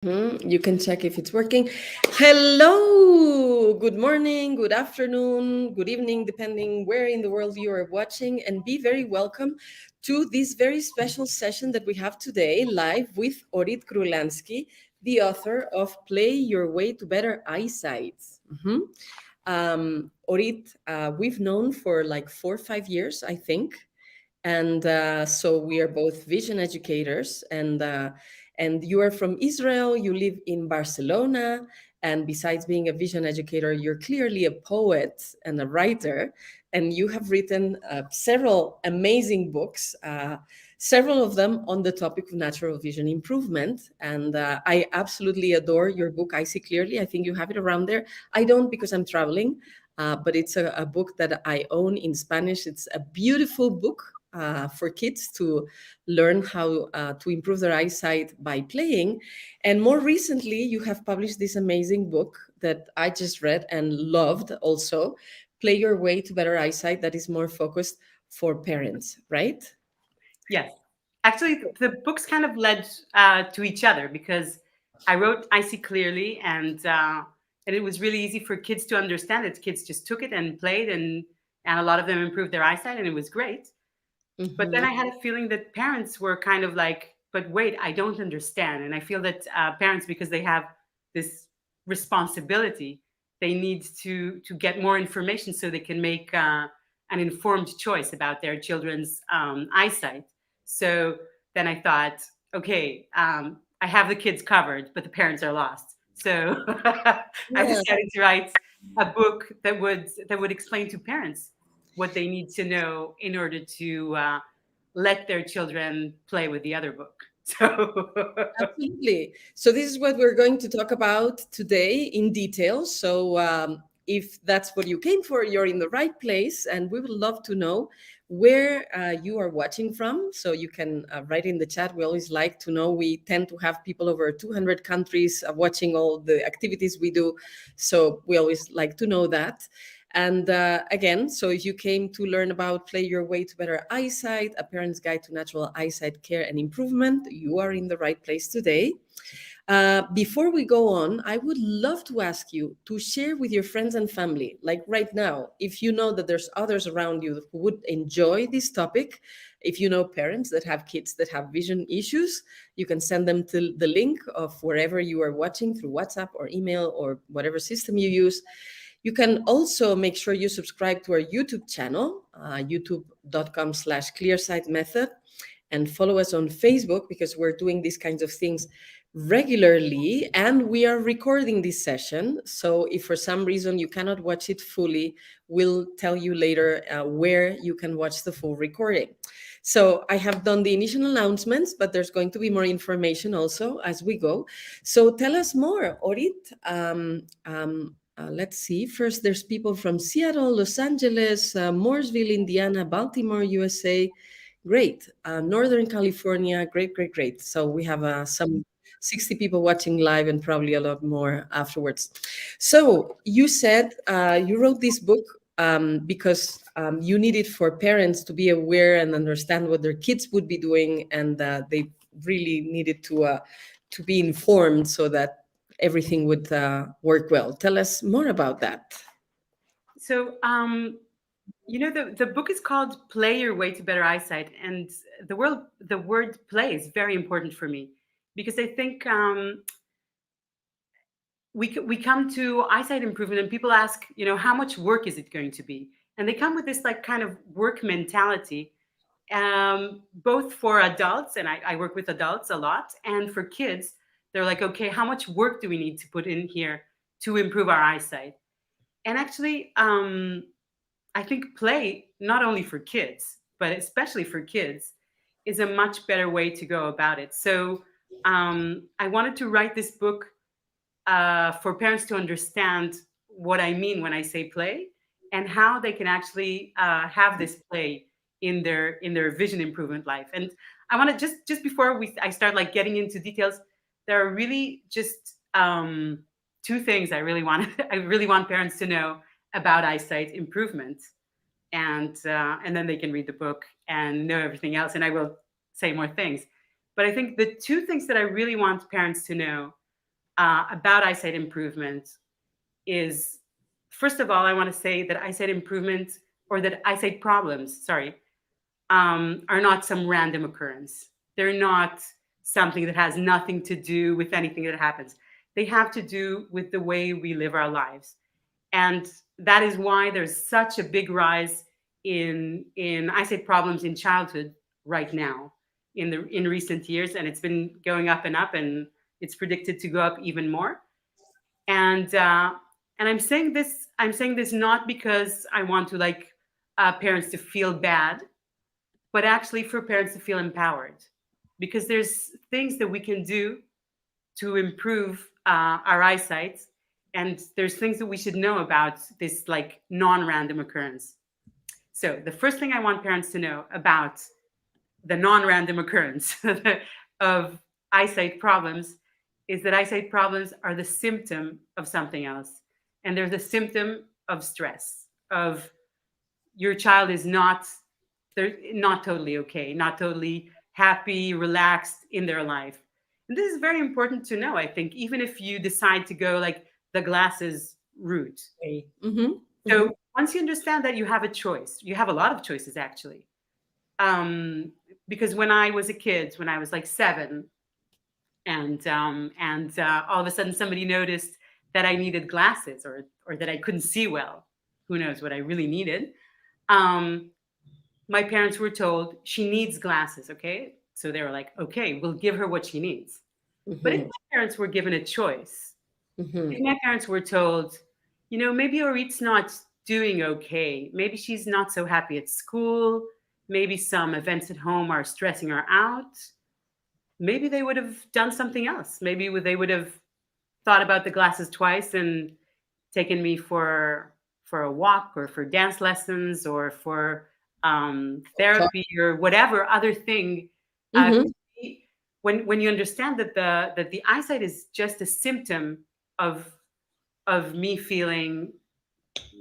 You can check if it's working. Hello, good morning, good afternoon, good evening, depending where in the world you are watching, and be very welcome to this very special session that we have today live with Orit Kruglanski, the author of Play Your Way to Better Eyesight. Orit, we've known for like 4 or 5 years, I think, and so we are both vision educators, and you are from Israel. You live in Barcelona, and besides being a vision educator, you're clearly a poet and a writer, and you have written several amazing books. Several of them on the topic of natural vision improvement. And I absolutely adore your book, I See Clearly. I think you have it around there. I don't, because I'm traveling, but it's a book that I own in Spanish. It's a beautiful book for kids to learn how to improve their eyesight by playing. And more recently, you have published this amazing book that I just read and loved also, Play Your Way to Better Eyesight, that is more focused for parents, right? Yes. Actually, the books kind of led to each other because I wrote I See Clearly, and it was really easy for kids to understand it. Kids just took it and played, and a lot of them improved their eyesight, and it was great. But then Mhm. I had a feeling that parents were kind of like, but wait, I don't understand. And I feel that parents, because they have this responsibility, they need to get more information so they can make an informed choice about their children's eyesight. So then I thought, okay, I have the kids covered, but the parents are lost. So I Yeah. decided to write a book that would explain to parents what they need to know in order to let their children play with the other book. So Absolutely. So this is what we're going to talk about today in detail. So if that's what you came for, you're in the right place, and we would love to know where you are watching from. So you can write in the chat. We always like to know. We tend to have people over 200 countries watching all the activities we do. So we always like to know that. And again, so if you came to learn about Play Your Way to Better Eyesight, a parent's guide to natural eyesight care and improvement, you are in the right place today. Before we go on, I would love to ask you to share with your friends and family, like right now, if you know that there's others around you who would enjoy this topic. If you know parents that have kids that have vision issues, you can send them to the link of wherever you are watching through WhatsApp or email or whatever system you use. You can also make sure you subscribe to our YouTube channel, youtube.com/clearsight method, and follow us on Facebook, because we're doing these kinds of things regularly, and we are recording this session. So if for some reason you cannot watch it fully, we'll tell you later where you can watch the full recording. So I have done the initial announcements, but there's going to be more information also as we go. So tell us more, Orit. Let's see. First, there's people from Seattle, Los Angeles, Mooresville, Indiana, Baltimore, USA. Great. Northern California. Great, great, great. So we have some 60 people watching live and probably a lot more afterwards. So you said you wrote this book because you needed for parents to be aware and understand what their kids would be doing, and they really needed to be informed so that everything would work well. Tell us more about that. so the book is called Play Your Way to Better Eyesight, and the word play is very important for me because I think we come to eyesight improvement and people ask, how much work is it going to be? And they come with this like kind of work mentality, both for adults, and I work with adults a lot, and for kids. They're like, okay, how much work do we need to put in here to improve our eyesight? And actually, I think play, not only for kids, but especially for kids, is a much better way to go about it. So I wanted to write this book for parents to understand what I mean when I say play, and how they can actually have this play in their vision improvement life. And I want to just before I start like getting into details, there are really just two things I really want I really want parents to know about eyesight improvement, and then they can read the book and know everything else. And I will say more things, but I think the two things that I really want parents to know about eyesight improvement is, first of all, I want to say that eyesight improvement, or that eyesight problems, sorry, are not some random occurrence. They're not something that has nothing to do with anything that happens. They have to do with the way we live our lives. And that is why there's such a big rise in eyesight problems in childhood right now, in recent years, and it's been going up and up, and it's predicted to go up even more. And I'm saying this not because I want to like parents to feel bad, but actually for parents to feel empowered, because there's things that we can do to improve our eyesight, and there's things that we should know about this like non-random occurrence. So the first thing I want parents to know about the non-random occurrence of eyesight problems is that eyesight problems are the symptom of something else, and they're the symptom of stress, of your child is not, they're not totally okay, not totally happy, relaxed in their life. And this is very important to know, I think, even if you decide to go like the glasses route. Okay. Mm-hmm. So once you understand that, you have a choice. You have a lot of choices, actually. Um, because when I was a kid, when I was like 7, and all of a sudden somebody noticed that I needed glasses, or that I couldn't see well, who knows what I really needed. Um, my parents were told she needs glasses, okay? So they were like, okay, we'll give her what she needs. But if Mm-hmm. my parents were given a choice, Mm-hmm. if my parents were told, maybe Orit's not doing okay, maybe she's not so happy at school, maybe some events at home are stressing her out, maybe they would have done something else. Maybe they would have thought about the glasses twice and taken me for a walk, or for dance lessons, or for therapy, or whatever other thing. Uh, Mm-hmm. when you understand that the eyesight is just a symptom of me feeling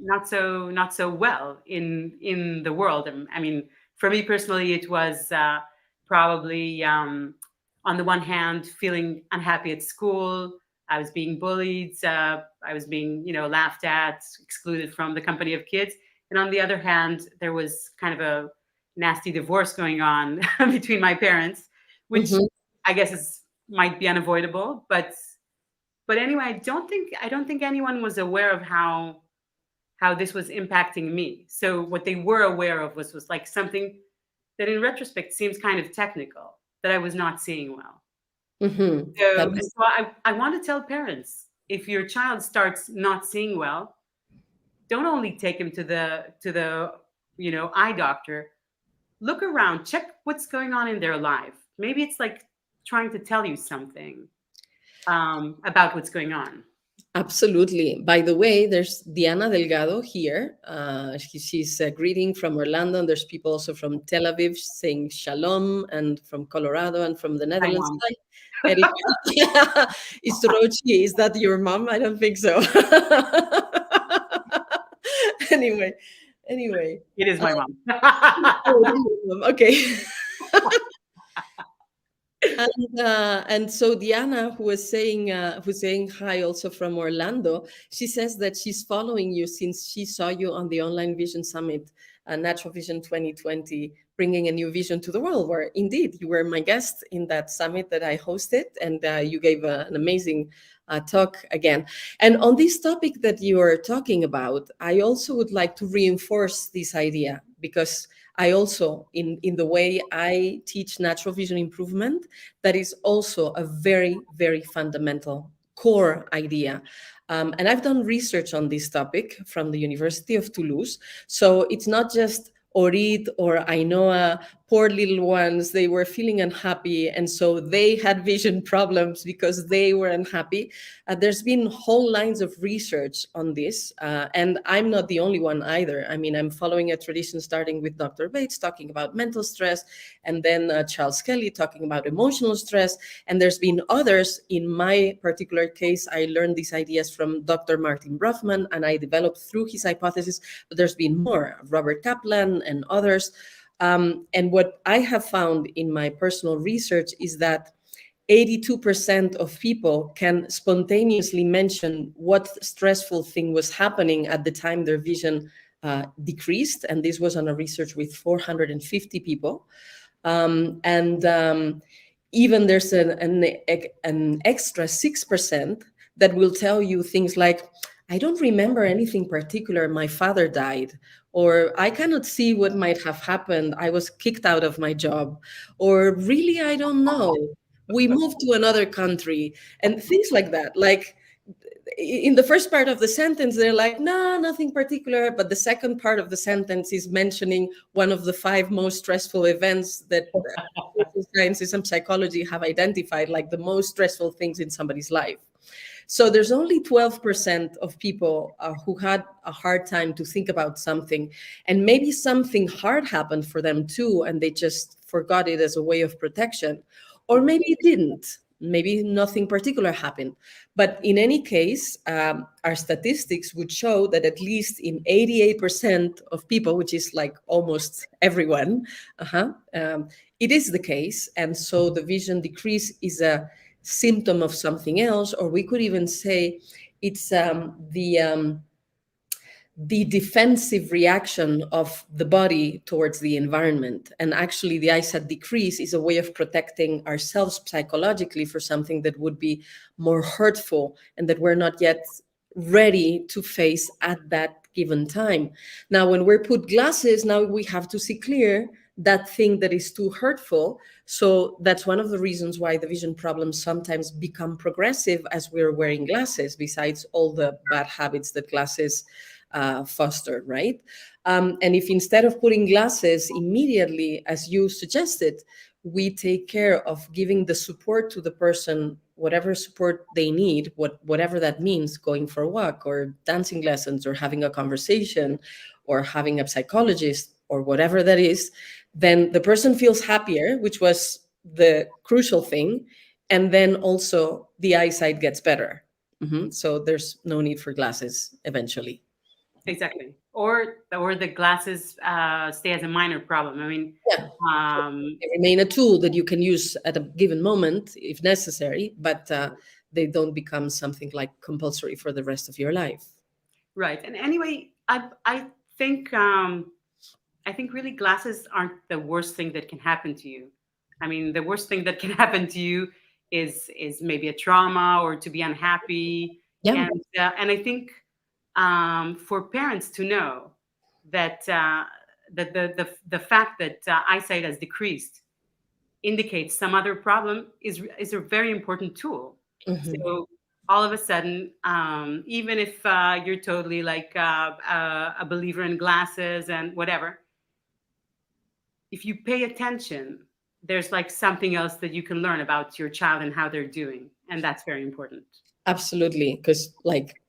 not so well in the world. I mean, for me personally, it was probably on the one hand feeling unhappy at school. I was being bullied. I was being laughed at, excluded from the company of kids. And on the other hand, there was kind of a nasty divorce going on between my parents, which Mm-hmm. I guess might be unavoidable. But anyway, I don't think anyone was aware of how this was impacting me. So what they were aware of was like something that in retrospect seems kind of technical, that I was not seeing well. Mm-hmm. So, That and is so I want to tell parents, if your child starts not seeing well, don't only take him to the eye doctor. Look around, check what's going on in their life. Maybe it's like trying to tell you something about what's going on. absolutely. By the way, there's Diana Delgado here. She's greeting from Orlando, and there's people also from Tel Aviv saying shalom, and from Colorado, and from the Hi, Netherlands. mom. Hi, Erika. Is Rochi, is that your mom? I don't think so. anyway, anyway. It is my mom. Oh, it is your mom. Okay. And so Diana, who's saying hi also from Orlando, she says that she's following you since she saw you on the Online Vision Summit, Natural Vision 2020, bringing a new vision to the world. Where indeed you were my guest in that summit that I hosted, and you gave an amazing talk again. And on this topic that you are talking about, I also would like to reinforce this idea, because I also, in the way I teach natural vision improvement, that is also a very, very fundamental core idea. And I've done research on this topic from the University of Toulouse. So it's not just Orit or Ainhoa, poor little ones, they were feeling unhappy. And so they had vision problems because they were unhappy. There's been whole lines of research on this. And I'm not the only one either. I mean, I'm following a tradition starting with Dr. Bates talking about mental stress, and then Charles Kelly talking about emotional stress. And there's been others. In my particular case, I learned these ideas from Dr. Martin Brofman, and I developed through his hypothesis. But there's been more, Robert Kaplan and others. And what I have found in my personal research is that 82% of people can spontaneously mention what stressful thing was happening at the time their vision decreased. And this was on a research with 450 people. And even there's an extra 6% that will tell you things like, I don't remember anything particular. My father died, or I cannot see what might have happened. I was kicked out of my job, or really, I don't know. We moved to another country, and things like that. Like in the first part of the sentence, they're like, no, nothing particular. But the second part of the sentence is mentioning one of the 5 most stressful events that social sciences and psychology have identified, like the most stressful things in somebody's life. So there's only 12% of people who had a hard time to think about something, and maybe something hard happened for them too, and they just forgot it as a way of protection. Or maybe it didn't. Maybe nothing particular happened. But in any case, our statistics would show that at least in 88% of people, which is like almost everyone, it is the case. And so the vision decrease is a symptom of something else, or we could even say it's the defensive reaction of the body towards the environment. And actually, the eyesight decrease is a way of protecting ourselves psychologically for something that would be more hurtful and that we're not yet ready to face at that given time. Now, when we're put glasses, now we have to see clear that thing that is too hurtful. So that's one of the reasons why the vision problems sometimes become progressive as we're wearing glasses, besides all the bad habits that glasses foster, right? And if instead of putting glasses immediately, as you suggested, we take care of giving the support to the person, whatever support they need, whatever that means, going for a walk or dancing lessons or having a conversation or having a psychologist or whatever that is, then the person feels happier, which was the crucial thing. And then also the eyesight gets better. So there's no need for glasses eventually. Exactly. Or the glasses stay as a minor problem. I mean, They remain a tool that you can use at a given moment if necessary, but they don't become something like compulsory for the rest of your life. right. And anyway, I think really glasses aren't the worst thing that can happen to you. I mean, the worst thing that can happen to you is maybe a trauma or to be unhappy. Yeah. And I think for parents to know that that the fact that eyesight has decreased indicates some other problem is a very important tool. So all of a sudden, even if you're totally like a believer in glasses and whatever, if you pay attention, there's like something else that you can learn about your child and how they're doing, and that's very important. Absolutely, because like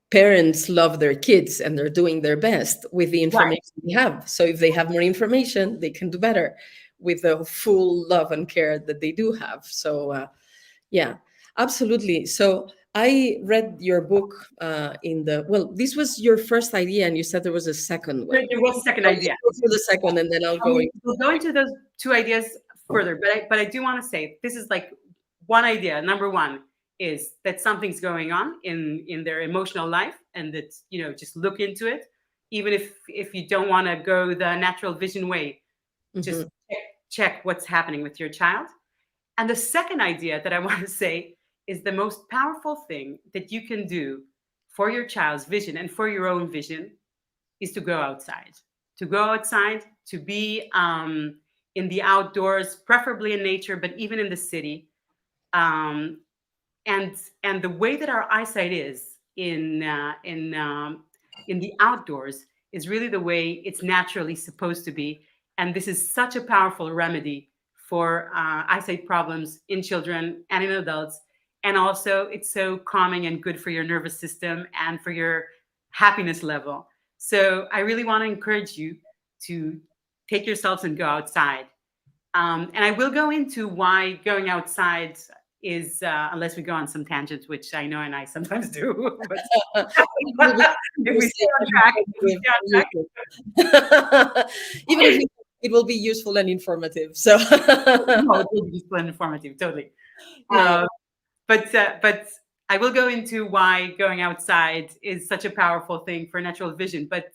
parents love their kids and they're doing their best with the Right. information they have. So if they have more information, they can do better with the full love and care that they do have. So yeah, absolutely. So I read your book this was your first idea, and you said there was a second one. There was a second I'll idea. go through the second, and then I'll go into We'll go into those two ideas further, but I do want to say this is like one idea. Number one is that something's going on in their emotional life, and that just look into it, even if you don't want to go the natural vision way, just check what's happening with your child. And the second idea that I want to say is the most powerful thing that you can do for your child's vision and for your own vision is to go outside. To go outside, to be in the outdoors, preferably in nature, but even in the city. And the way that our eyesight is in the outdoors is really the way it's naturally supposed to be. And this is such a powerful remedy for eyesight problems in children and in adults. And also, it's so calming and good for your nervous system and for your happiness level. So I really want to encourage you to take yourselves and go outside. And I will go into why going outside is, unless we go on some tangents, which I know and I sometimes do. But if we stay on track, even if it will be useful and informative. So no, it will be useful and informative, totally. Yeah, Uh, but I will go into why going outside is such a powerful thing for natural vision. But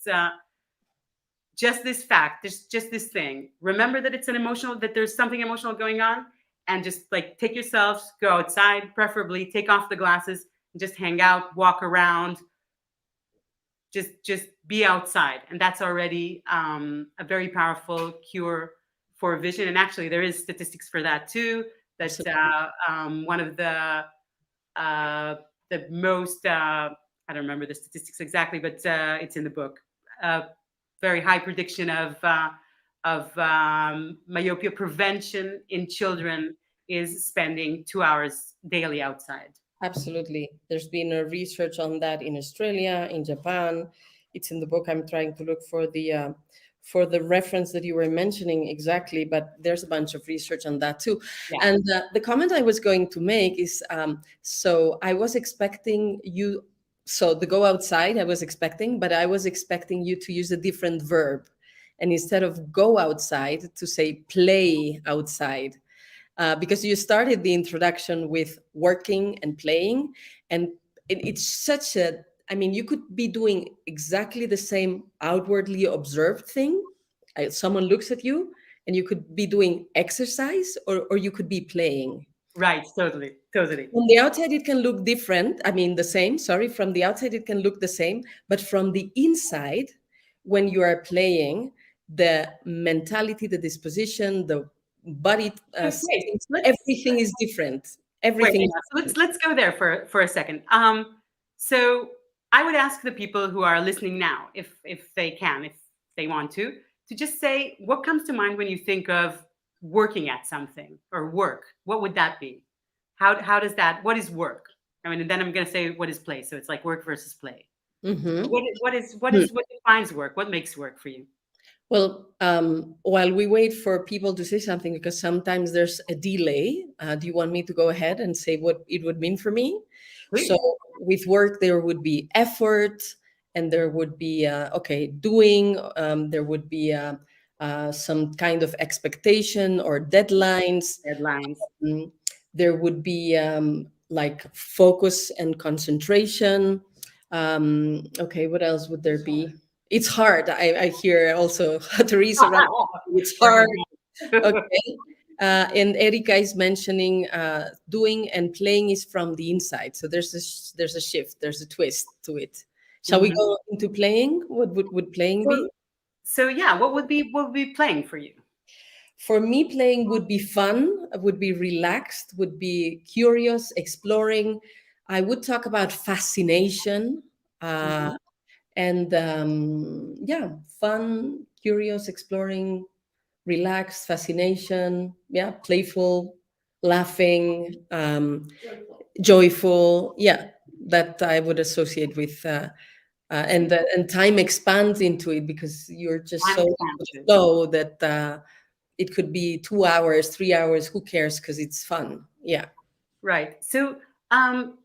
just this fact, there's just this thing. Remember that it's an emotional, that there's something emotional going on, and just like take yourselves, go outside, preferably take off the glasses, and just hang out, walk around, just be outside, and that's already a very powerful cure for vision. And actually, there is statistics for that too. That absolutely. one of uh, the most I don't remember the statistics exactly, but it's in the book. Uh, Very high prediction of myopia prevention in children is spending 2 hours daily outside. Absolutely. There's been a research on that in Australia, in Japan. It's in the book. I'm trying to look for the reference that you were mentioning exactly, but there's a bunch of research on that too. Yeah, And the comment I was going to make is, so I was expecting you, so the go outside I was expecting, but I was expecting you to use a different verb. And instead of go outside, to say play outside, because you started the introduction with working and playing, and it's such a, I mean, you could be doing exactly the same outwardly observed thing. Someone looks at you, and you could be doing exercise, or you could be playing. right. Totally, totally. From the outside it can look different, I mean the same, sorry, from the outside it can look the same, but from the inside, when you are playing, the mentality, the disposition, the body So wait, settings, let's everything is different. wait. Everything is So let's go there for a second. So I would ask the people who are listening now, if they can, if they want to just say what comes to mind when you think of working at something or work. What would that be? How does that? What is work? I mean, and then I'm going to say what is play. So it's like work versus play. So different. what defines work? What makes work for you? Well, while we wait for people to say something, because sometimes there's a delay, do you want me to go ahead and say what it would mean for me? So, Please. with work, there would be effort, and there would be, okay, doing, there would be some kind of expectation or deadlines. Deadlines. Mm, there would be like focus and concentration. Okay, what else would there be? It's hard. I hear also Teresa around. It's hard. Working on. Okay. And Erika is mentioning doing and playing is from the inside. So there's a shift. There's a twist to it. Shall we Mhm. go into playing? What would playing Well, be? so yeah, what would be playing for you? For me, playing would be fun, would be relaxed, would be curious, exploring. I would talk about fascination, uh, Mhm. and yeah, fun, curious, exploring, relaxed, fascination, yeah, playful, laughing, joyful. Yeah, that I would associate with. And time expands into it because you're just Time so into the expansion. flow that it could be 2 hours, 3 hours, who cares, because it's fun. Yeah. Right. So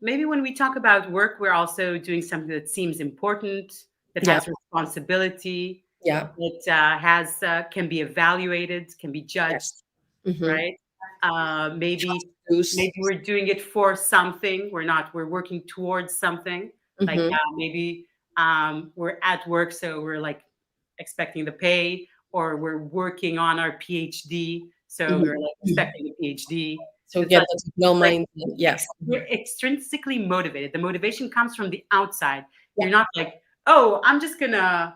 maybe when we talk about work, we're also doing something that seems important, that Yeah. has responsibility, Yeah. that has can be evaluated, can be judged, Yes. Mm-hmm. right? Maybe Juice. we're doing it for something. We're working towards something. Like Mm-hmm. maybe we're at work, so we're like expecting the pay, or we're working on our PhD, so we're like Mm-hmm. expecting a PhD. So It's yeah, like that's no like mind. Yeah. we're extrinsically motivated. The motivation comes from the outside. Yeah. You're not like, oh, I'm just gonna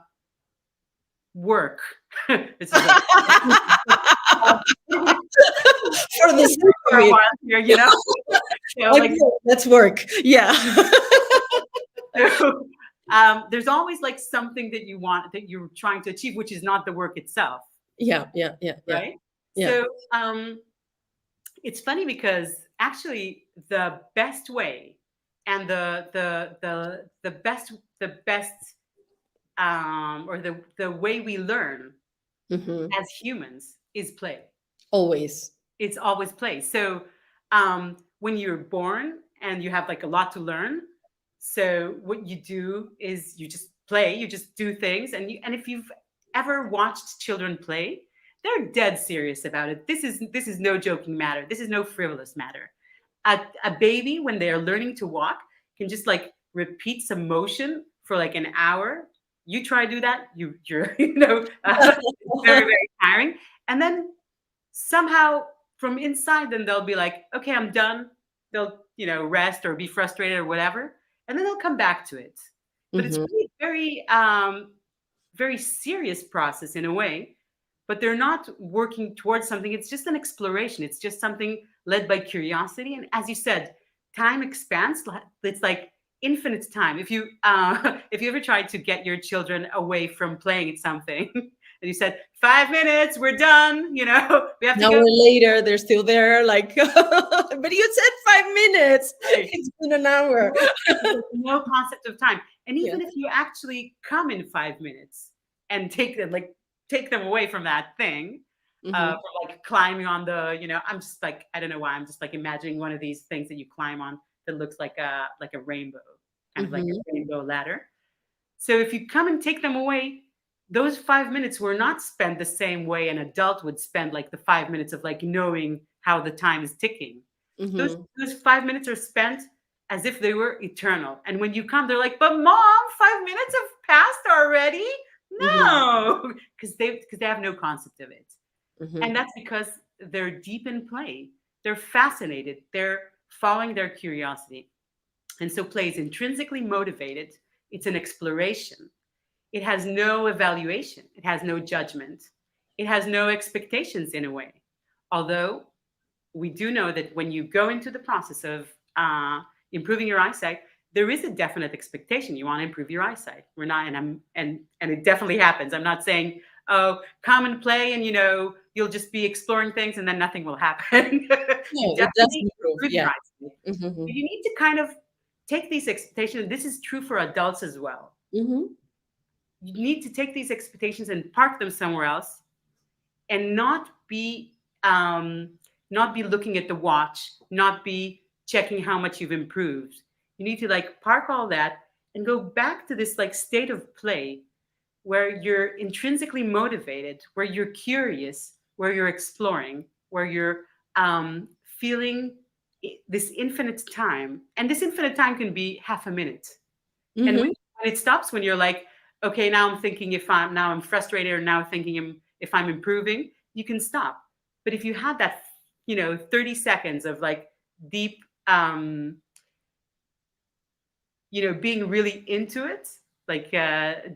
work. This is like For the sake for of a it. while here, Like, like let's work. Yeah. so, there's always like something that you want that you're trying to achieve, which is not the work itself, Yeah. Yeah. Yeah. Yeah. right? Yeah. So it's funny because actually the best way and the best or the way we learn Mm-hmm. as humans is play. Always. It's always play. So when you're born and you have like a lot to learn, so what you do is you just play, you just do things, and if you've ever watched children play, they're dead serious about it. This is no joking matter. This is no frivolous matter. a baby, when they are learning to walk, can just like repeat some motion for like an hour. You try to do that, you're it's very very tiring. And then somehow from inside, then they'll be like, okay, I'm done. They'll rest or be frustrated or whatever, and then they'll come back to it. But it's Mhm. really very very serious process in a way, but they're not working towards something. It's just an exploration. It's just something led by curiosity. And as you said, time expands. It's like infinite time. If you if you ever tried to get your children away from playing at something, and you said 5 minutes, we're done. We have An to hour go. later, they're still there, like, but you said 5 minutes. Right. It's been an hour. There's no concept of time. And Yeah. even if you actually come in 5 minutes and take them away from that thing, Mhm. from like climbing on I'm just like, I don't know why, I'm just like imagining one of these things that you climb on that looks like a rainbow, kind of like Mhm. a rainbow ladder. So if you come and take them away, those 5 minutes were not spent the same way an adult would spend, like the 5 minutes of like knowing how the time is ticking. Those Mhm. those 5 minutes are spent as if they were eternal. And when you come, they're like, "But mom, 5 minutes have passed already." Mhm. No, because they have no concept of it, and Mhm. that's because they're deep in play. They're fascinated. They're following their curiosity, and so play is intrinsically motivated. It's an exploration. It has no evaluation. It has no judgment. It has no expectations in a way. Although we do know that when you go into the process of improving your eyesight, there is a definite expectation. You want to improve your eyesight. We're not, and it definitely happens. I'm not saying, oh, come and play, and you'll just be exploring things, and then nothing will happen. You No, it does definitely improve. improve your Yeah. eyesight. But Mhm. you need to kind of take these expectations. This is true for adults as well. Mhm. You need to take these expectations and park them somewhere else, and um, not be looking at the watch, not be checking how much you've improved. You need to like park all that and go back to this like state of play where you're intrinsically motivated, where you're curious, where you're exploring, where you're feeling this infinite time. And this infinite time can be half a minute. And Mhm. when it stops, when you're like, okay, now I'm thinking, I'm frustrated, or now thinking if I'm improving, you can stop. But if you had that, 30 seconds of like deep, being really into it, like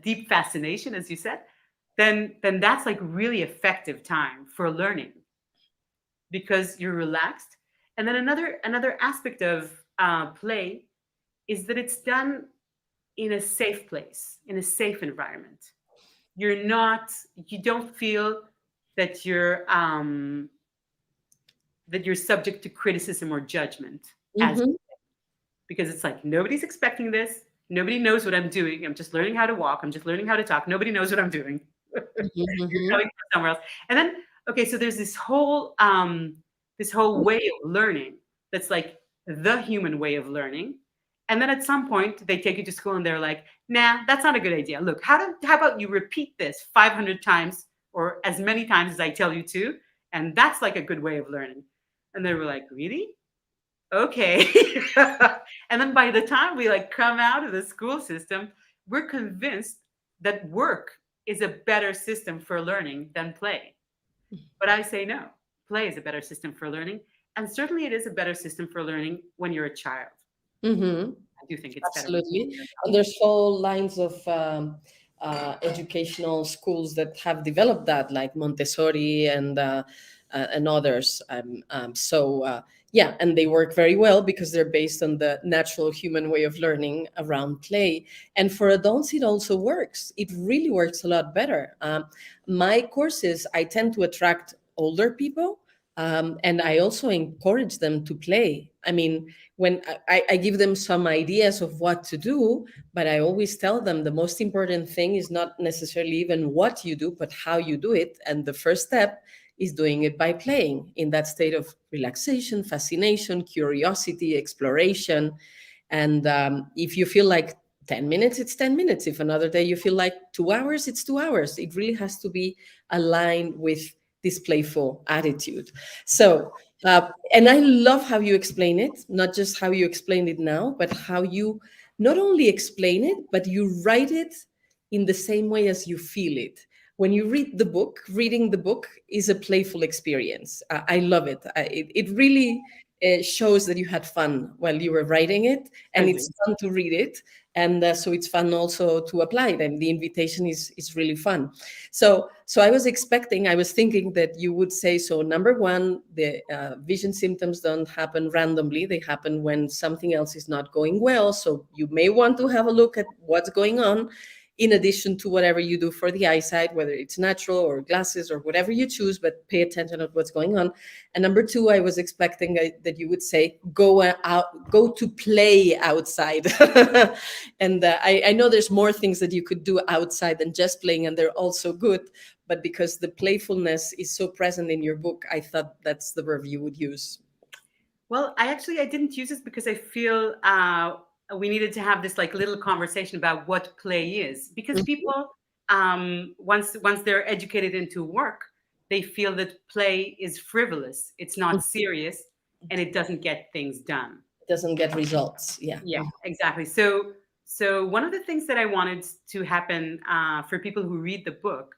deep fascination, as you said, then that's like really effective time for learning, because you're relaxed. And then another aspect of play is that it's done in a safe place, in a safe environment. You're not, you don't feel that you're subject to criticism or judgment, as Mhm. because it's like nobody's expecting this. Nobody knows what I'm doing. I'm just learning how to walk. I'm just learning how to talk. Nobody knows what I'm doing. Mhm. You're Mhm. coming from somewhere else. And then, okay, so there's this whole way of learning that's like the human way of learning. And then at some point they take you to school and they're like, nah, that's not a good idea. Look, how about you repeat this 500 times, or as many times as I tell you to, and that's like a good way of learning. And they were like, really? Okay. And then by the time we like come out of the school system, we're convinced that work is a better system for learning than play. But I say no. Play is a better system for learning, and certainly it is a better system for learning when you're a child. Mhm. I do think it's better when Absolutely. you're And there's whole lines of educational schools that have developed that, like Montessori and others. Yeah, and they work very well because they're based on the natural human way of learning around play. And for adults, it also works. It really works a lot better. My courses, I tend to attract older people, and I also encourage them to play. I mean, when I give them some ideas of what to do, but I always tell them the most important thing is not necessarily even what you do, but how you do it. And the first step is doing it by playing in that state of relaxation, fascination, curiosity, exploration. And if you feel like 10 minutes, it's 10 minutes. If another day you feel like 2 hours, it's 2 hours. It really has to be aligned with this playful attitude. So, And I love how you explain it, not just how you explain it now, but how you not only explain it, but you write it in the same way as you feel it. When you read the book, reading the book is a playful experience. I love it. It really shows that you had fun while you were writing it, and I it's do. fun to read it. And so it's fun also to apply it. And the invitation is really fun. So I was expecting, I was thinking that you would say, so number one, the vision symptoms don't happen randomly. They happen when something else is not going well. So you may want to have a look at what's going on in addition to whatever you do for the eyesight, whether it's natural or glasses or whatever you choose, but pay attention to what's going on. And number two, I was expecting that you would say, go to play outside. And I know there's more things that you could do outside than just playing, and they're also good. But because the playfulness is so present in your book, I thought that's the verb you would use. Well, I didn't use this because I feel we needed to have this like little conversation about what play is, because Mhm. people once they're educated into work, they feel that play is frivolous, it's not serious, and it doesn't get things done. It doesn't get results. Yeah. Yeah, exactly. So one of the things that I wanted to happen for people who read the book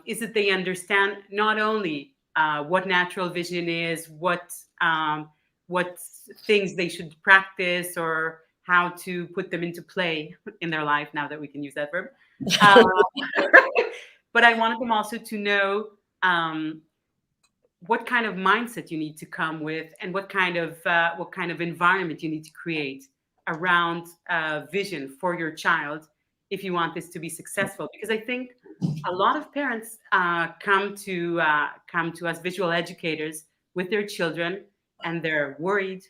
is that they understand not only what natural vision is, what things they should practice, or how to put them into play in their life. Now that we can use that verb, uh, but I wanted them also to know um, what kind of mindset you need to come with, and what kind of environment you need to create around vision for your child if you want this to be successful. Because I think a lot of parents come to us visual educators with their children, and they're worried,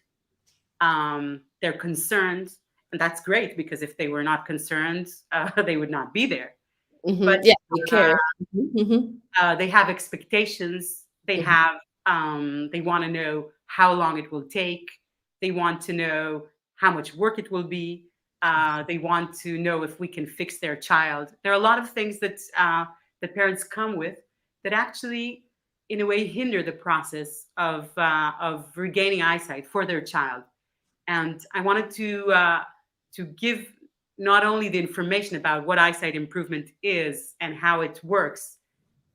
they're concerned, and that's great, because if they were not concerned, they would not be there. But Yeah, we care. Mhm. they have expectations. Mhm. They want to know how long it will take. They want to know how much work it will be. They want to know if we can fix their child. There are a lot of things that parents come with that actually, in a way, hinder the process of regaining eyesight for their child. And I wanted to give not only the information about what eyesight improvement is and how it works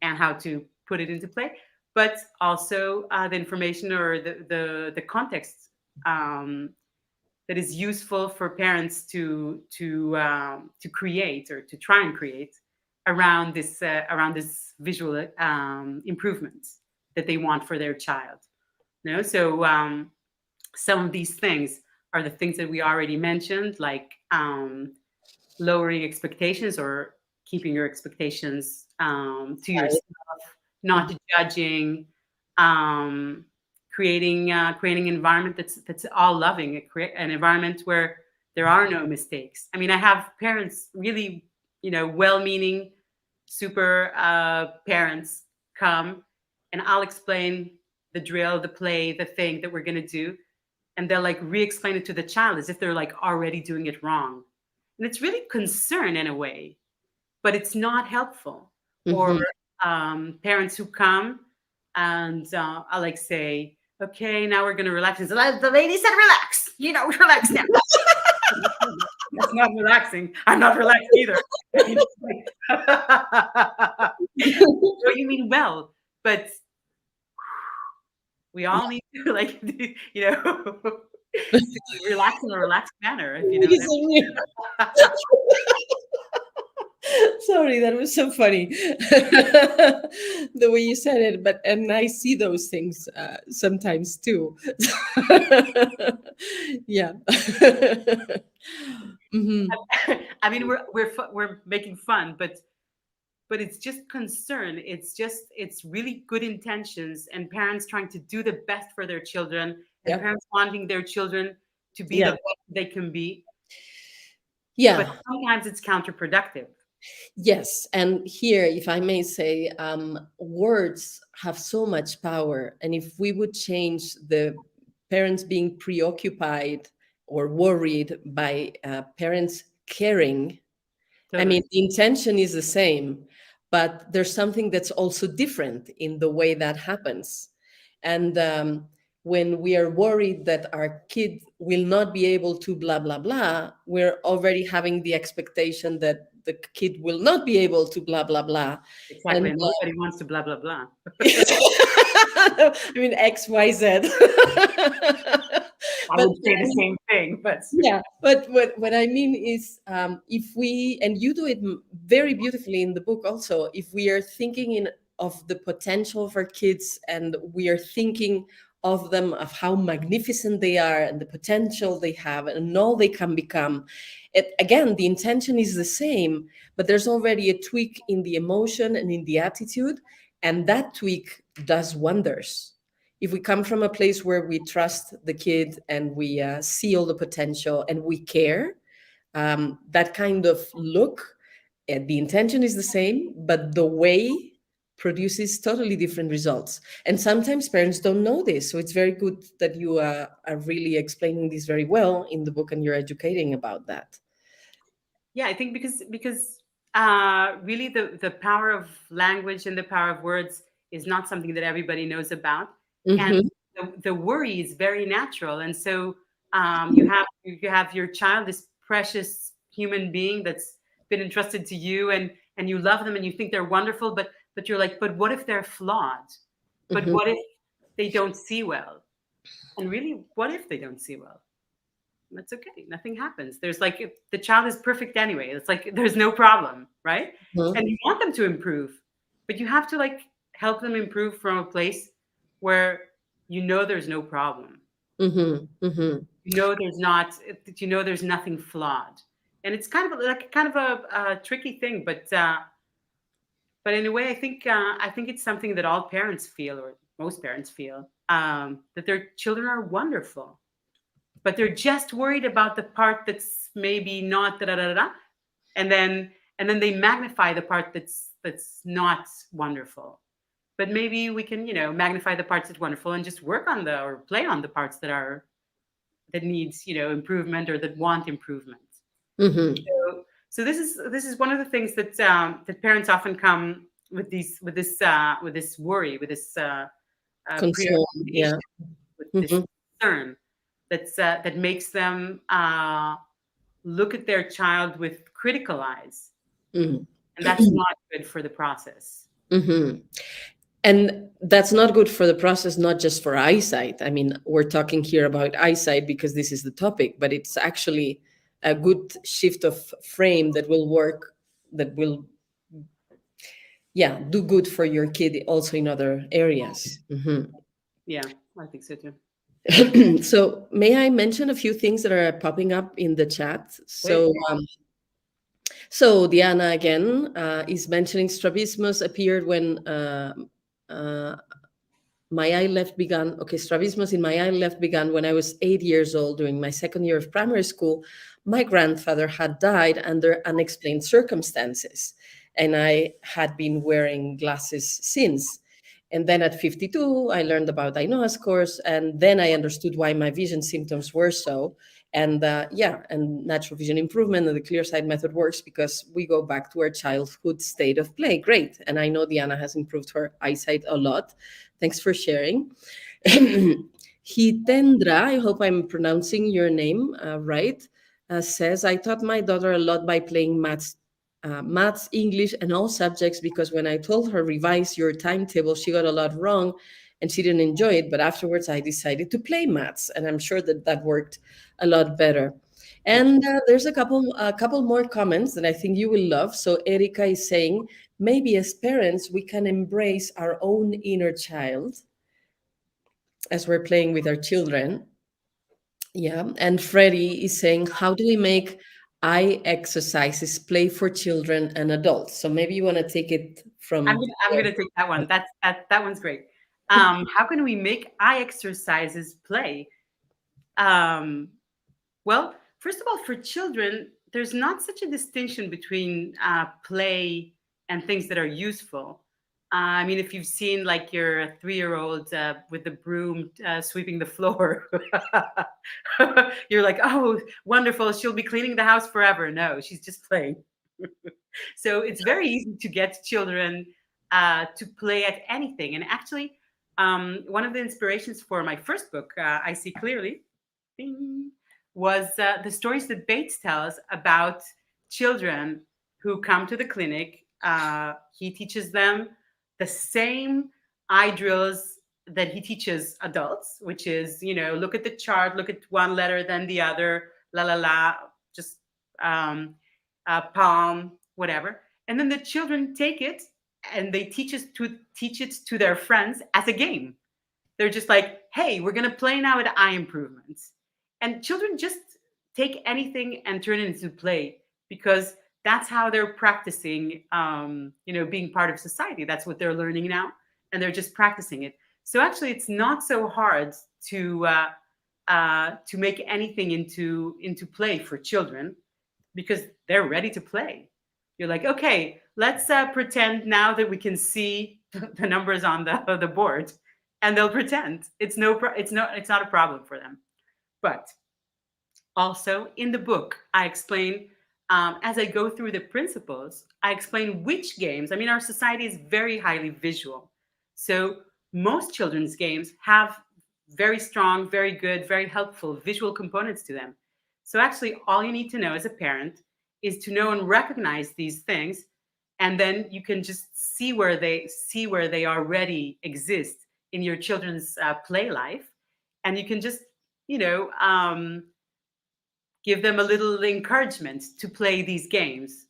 and how to put it into play, but also the information, or the context um, that is useful for parents to create, or to try and create around this visual improvement that they want for their child. So some of these things are the things that we already mentioned, like lowering expectations, or keeping your expectations to yourself, not judging, um, creating an environment that's all loving, an environment where there are no mistakes. I mean, I have parents, really, well-meaning, super parents come, and I'll explain the drill, the play, the thing that we're gonna do, and they'll like re-explain it to the child as if they're like already doing it wrong, and it's really concern in a way, but it's not helpful. Or Mhm. parents who come, and I like say, okay, now we're going to relax. And so, the lady said, relax, relax now. That's not relaxing. I'm not relaxed either. So you mean well, but we all need to like, to relax in a relaxed manner, if you know what I mean. Sorry, that was so funny. The way you said it, but and I see those things sometimes too. Yeah. Hmm. I mean, we're making fun, but it's just concern. It's really good intentions, and parents trying to do the best for their children, and Yeah. parents wanting their children to be the Yeah. best they can be. But Yeah. sometimes it's counterproductive. Yes, and here, if I may say, words have so much power. And if we would change the parents being preoccupied or worried by parents caring, I mean, Totally. the intention is the same, but there's something that's also different in the way that happens. And when we are worried that our kid will not be able to blah blah blah, we're already having the expectation that the kid will not be able to blah blah blah. Exactly. And And everybody wants to blah, blah, blah. I mean XYZ. I But would say the same thing, but yeah, but what I mean is, if we, and you do it very beautifully in the book also, if we are thinking in of the potential of our kids, and we are thinking of them, of how magnificent they are and the potential they have and all they can become, it, again, the intention is the same, but there's already a tweak in the emotion and in the attitude, and that tweak does wonders. If we come from a place where we trust the kid and we see all the potential and we care, that kind of look, the intention is the same, but the way produces totally different results. And sometimes parents don't know this. So it's very good that you are really explaining this very well in the book, and you're educating about that. yeah, I think because really the power of language and the power of words is not something that everybody knows about, and Hmm. the worry is very natural. And so you have your child, this precious human being that's been entrusted to you, and you love them and you think they're wonderful, but you're like, but what if they're flawed? But Hmm. what if they don't see well? And really, what if they don't see well? That's okay. Nothing happens. There's like, if the child is perfect anyway. It's like there's no problem, right? And you want them to improve, but you have to like help them improve from a place where there's no problem. Hmm. Hmm. There's not. There's nothing flawed, and it's kind of a tricky thing, but in a way, I think it's something that all parents feel, or most parents feel, that their children are wonderful, but they're just worried about the part that's maybe not da da da da, and then they magnify the part that's not wonderful. But maybe we can magnify the parts that's wonderful and just work on the or play on the parts that needs improvement or that want improvement. Hmm. So this is one of the things that parents often come with this worry, with this Concern. Yeah. preoccupation, with this Hmm. concern that makes them look at their child with critical eyes, Hmm. and that's not good for the process. Hmm. And that's not good for the process, not just for eyesight. I mean, we're talking here about eyesight because this is the topic, but it's actually a good shift of frame that will work, that will, yeah, do good for your kid also in other areas. Mhm. Yeah, I think so too. So, may I mention a few things that are popping up in the chat? Great. So Diana again is mentioning strabismus appeared when uh, my eye left began. Okay, strabismus in my eye left began when I was 8 years old during my second year of primary school. My grandfather had died under unexplained circumstances, and I had been wearing glasses since. And then at 52, I learned about Ainhoa's course, and then I understood why my vision symptoms were so. And yeah, and natural vision improvement and the clear sight method works because we go back to our childhood state of play. Great. And I know Diana has improved her eyesight a lot. Thanks for sharing. Hitendra, I hope I'm pronouncing your name right, says, I taught my daughter a lot by playing maths, English, and all subjects because when I told her revise your timetable, she got a lot wrong and she didn't enjoy it. But afterwards, I decided to play maths, and I'm sure that that worked a lot better. And there's a couple more comments that I think you will love. So Erika is saying, maybe as parents, we can embrace our own inner child as we're playing with our children. Yeah. And Freddie is saying, how do we make eye exercises play for children and adults? So maybe you want to take it I'm from gonna I'm gonna take that one. That one's great. How can we make eye exercises play? Um, well, first of all, for children, there's not such a distinction between play and things that are useful. I mean, if you've seen like your 3-year-old with the broom sweeping the floor, you're like, oh, wonderful, she'll be cleaning the house forever. No, she's just playing. So it's very easy to get children to play at anything. And actually, one of the inspirations for my first book, I See Clearly, ding, was the stories that Bates tells about children who come to the clinic. He teaches them the same eye drills that he teaches adults, which is, look at the chart, look at one letter, then the other, la la la, just palm, whatever. And then the children take it and they teach it to their friends as a game. They're just like, hey, we're going to play now at eye improvements. And children just take anything and turn it into play because that's how they're practicing, being part of society. That's what they're learning now. And they're just practicing it. So actually, it's not so hard to make anything into play for children because they're ready to play. You're like, okay, let's pretend now that we can see the numbers on the board, and they'll pretend. It's not a problem for them. But also in the book, I explain as I go through the principles, I explain which games. I mean, our society is very highly visual, so most children's games have very strong, very good, very helpful visual components to them. So actually, all you need to know as a parent is to know and recognize these things, and then you can just see where they already exist in your children's play life, and you can just you know give them a little encouragement to play these games.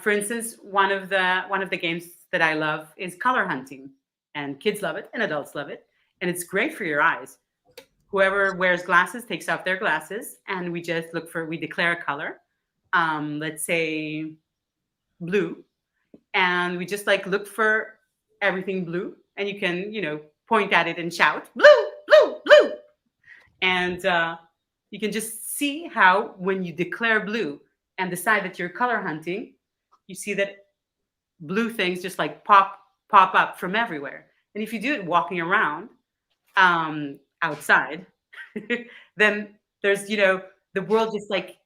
For instance, one of the games that I love is color hunting, and kids love it and adults love it, and it's great for your eyes. Whoever wears glasses takes off their glasses, and we declare a color. Let's say blue, and we just like look for everything blue, and you can point at it and shout blue, blue, blue, and you can just see how when you declare blue and decide that you're color hunting, you see that blue things just like pop up from everywhere. And if you do it walking around outside, then there's the world just like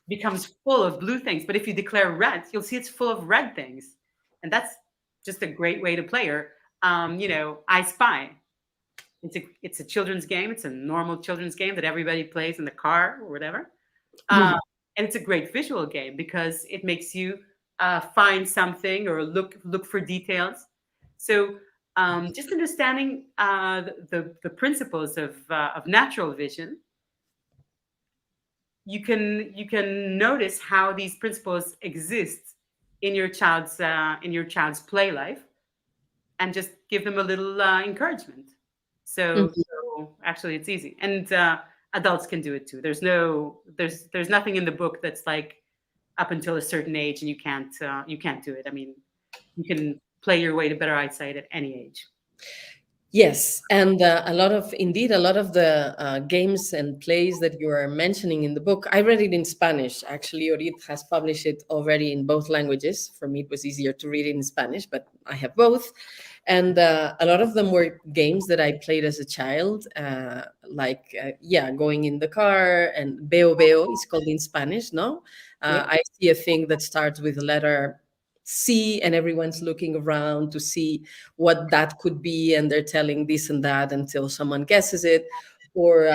becomes full of blue things. But if you declare red, you'll see it's full of red things, and that's just a great way to play. Or I Spy. It's a children's game. It's a normal children's game that everybody plays in the car or whatever. Uh, and it's a great visual game because it makes you find something or look for details. So just understanding the principles of natural vision, you can notice how these principles exist in your child's play life, and just give them a little encouragement. So actually, it's easy, and adults can do it too. There's nothing in the book that's like up until a certain age, and you can't do it. I mean, you can play your way to better eyesight at any age. Yes, and a lot of the games and plays that you are mentioning in the book, I read it in Spanish. Actually, Orit has published it already in both languages. For me, it was easier to read it in Spanish, but I have both. And a lot of them were games that I played as a child, going in the car, and veo veo is called in Spanish, no? Yeah. I see a thing that starts with the letter C, and everyone's looking around to see what that could be, and they're telling this and that until someone guesses it. Or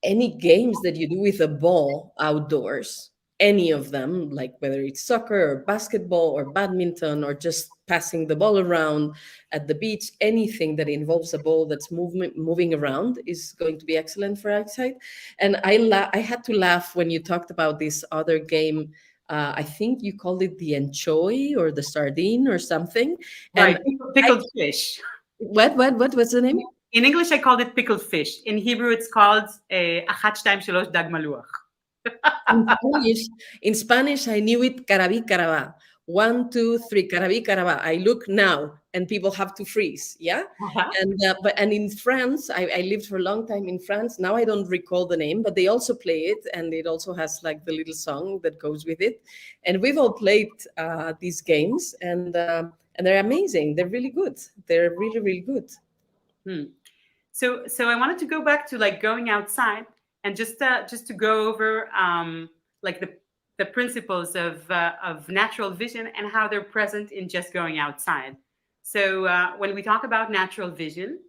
any games that you do with a ball outdoors, any of them, like whether it's soccer or basketball or badminton or just passing the ball around at the beach, anything that involves a ball that's moving around is going to be excellent for eyesight. And I had to laugh when you talked about this other game. I think you called it the anchovy or the sardine or something. Right. And I, Pickled fish. what was the name? In English, I called it pickled fish. In Hebrew, it's called achat shtayim shalosh dag maluach. In Spanish, I knew it caraví carabá. 1, 2, 3, caraví carabá. I look now, and people have to freeze. Yeah, and in France, I lived for a long time in France. Now I don't recall the name, but they also play it, and it also has like the little song that goes with it. And we've all played these games, and they're amazing. They're really good. They're really, really good. Hmm. So I wanted to go back to like going outside, and just to go over like the principles of natural vision and how they're present in just going outside. So when we talk about natural vision,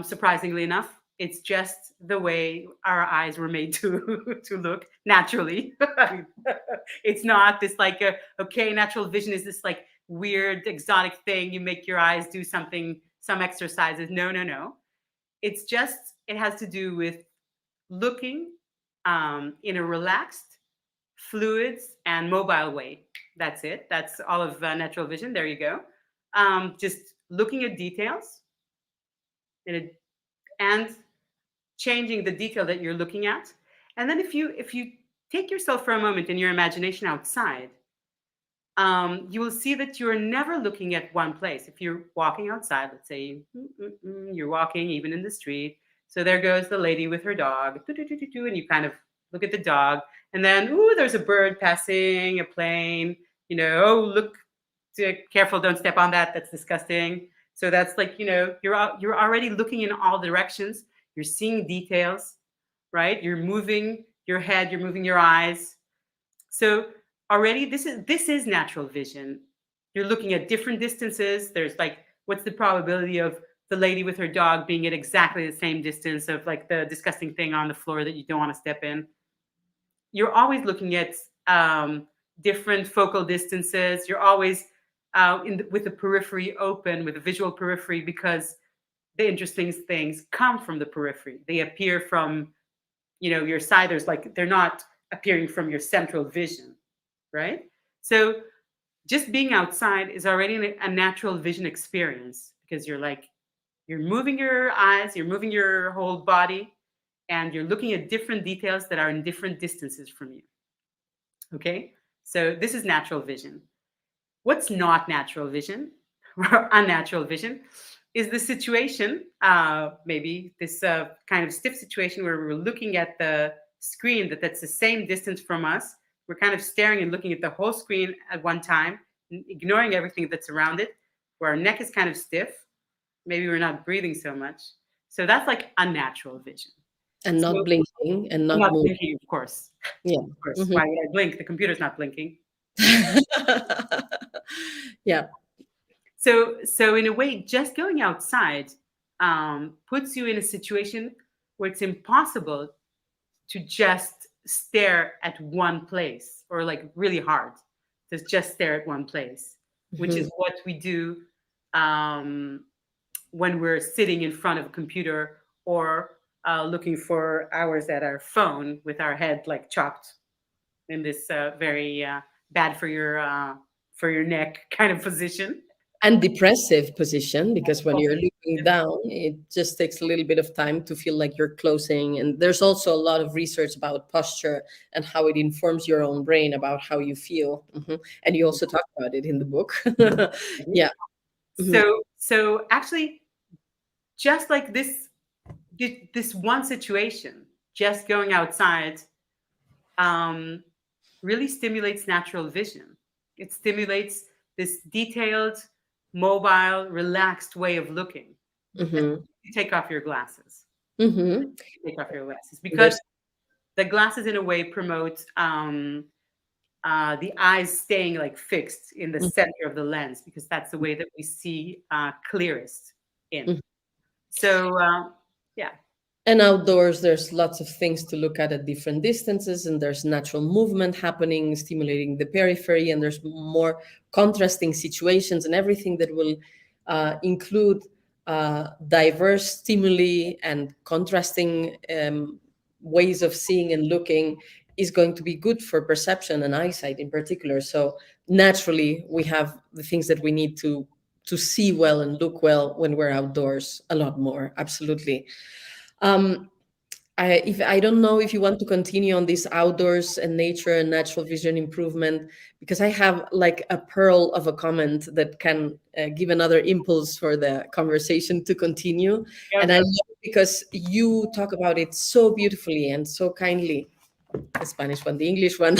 surprisingly enough, it's just the way our eyes were made to to look naturally. I mean, it's not this like okay, natural vision is this like weird exotic thing. You make your eyes do something, some exercises. No, no, no. It's just it has to do with looking in a relaxed, fluids, and mobile way. That's it. That's all of natural vision. There you go. Just looking at details in a, and changing the detail that you're looking at. And then if you take yourself for a moment in your imagination outside, you will see that you're never looking at one place. If you're walking outside, let's say you're walking even in the street, so there goes the lady with her dog, and you kind of look at the dog, and then ooh, there's a bird passing, a plane. Oh look, careful, don't step on that. That's disgusting. So that's like you're already looking in all directions. You're seeing details, right? You're moving your head, you're moving your eyes. So already this is natural vision. You're looking at different distances. There's like what's the probability of the lady with her dog being at exactly the same distance of like the disgusting thing on the floor that you don't want to step in. You're always looking at different focal distances. You're always with the periphery open, with the visual periphery, because the interesting things come from the periphery. They appear from your side. There's like they're not appearing from your central vision, right? So just being outside is already a natural vision experience, because you're moving your eyes, you're moving your whole body, and you're looking at different details that are in different distances from you. Okay, so this is natural vision. What's not natural vision or unnatural vision is the situation, maybe this kind of stiff situation where we're looking at the screen that's the same distance from us. We're kind of staring and looking at the whole screen at one time, ignoring everything that's around it, where our neck is kind of stiff. Maybe we're not breathing so much. So that's like unnatural vision. And not So blinking and I'm not not moving. blinking, of course. Yeah. Of course. Mhm. Why would I blink? The computer's not blinking. Yeah. So in a way, just going outside puts you in a situation where it's impossible to just stare at one place, or like really hard to just stare at one place, which Mhm. is what we do um, when we're sitting in front of a computer, or looking for hours at our phone with our head like chopped in this very bad for your neck kind of position. And depressive position, because when you're looking down, it just takes a little bit of time to feel like you're closing. And there's also a lot of research about posture and how it informs your own brain about how you feel. And you also talk about it in the book. Yeah. Mhm. So actually, just like this one situation, just going outside um, really stimulates natural vision. It stimulates this detailed, mobile, relaxed way of looking. Mhm. You take off your glasses. Mhm. Take off your glasses, because There's the glasses, in a way, promote the eyes staying like fixed in the center of the lens, because that's the way that we see clearest in. Mhm. So yeah. And outdoors, there's lots of things to look at different distances, and there's natural movement happening, stimulating the periphery, and there's more contrasting situations, and everything that will include diverse stimuli and contrasting ways of seeing and looking is going to be good for perception and eyesight in particular. So naturally, we have the things that we need to see well and look well when we're outdoors a lot more. Absolutely. Um, I don't know if you want to continue on this outdoors and nature and natural vision improvement, because I have like a pearl of a comment that can give another impulse for the conversation to continue. Yeah, And I go. love it because you talk about it so beautifully and so kindly. The Spanish one, the English one.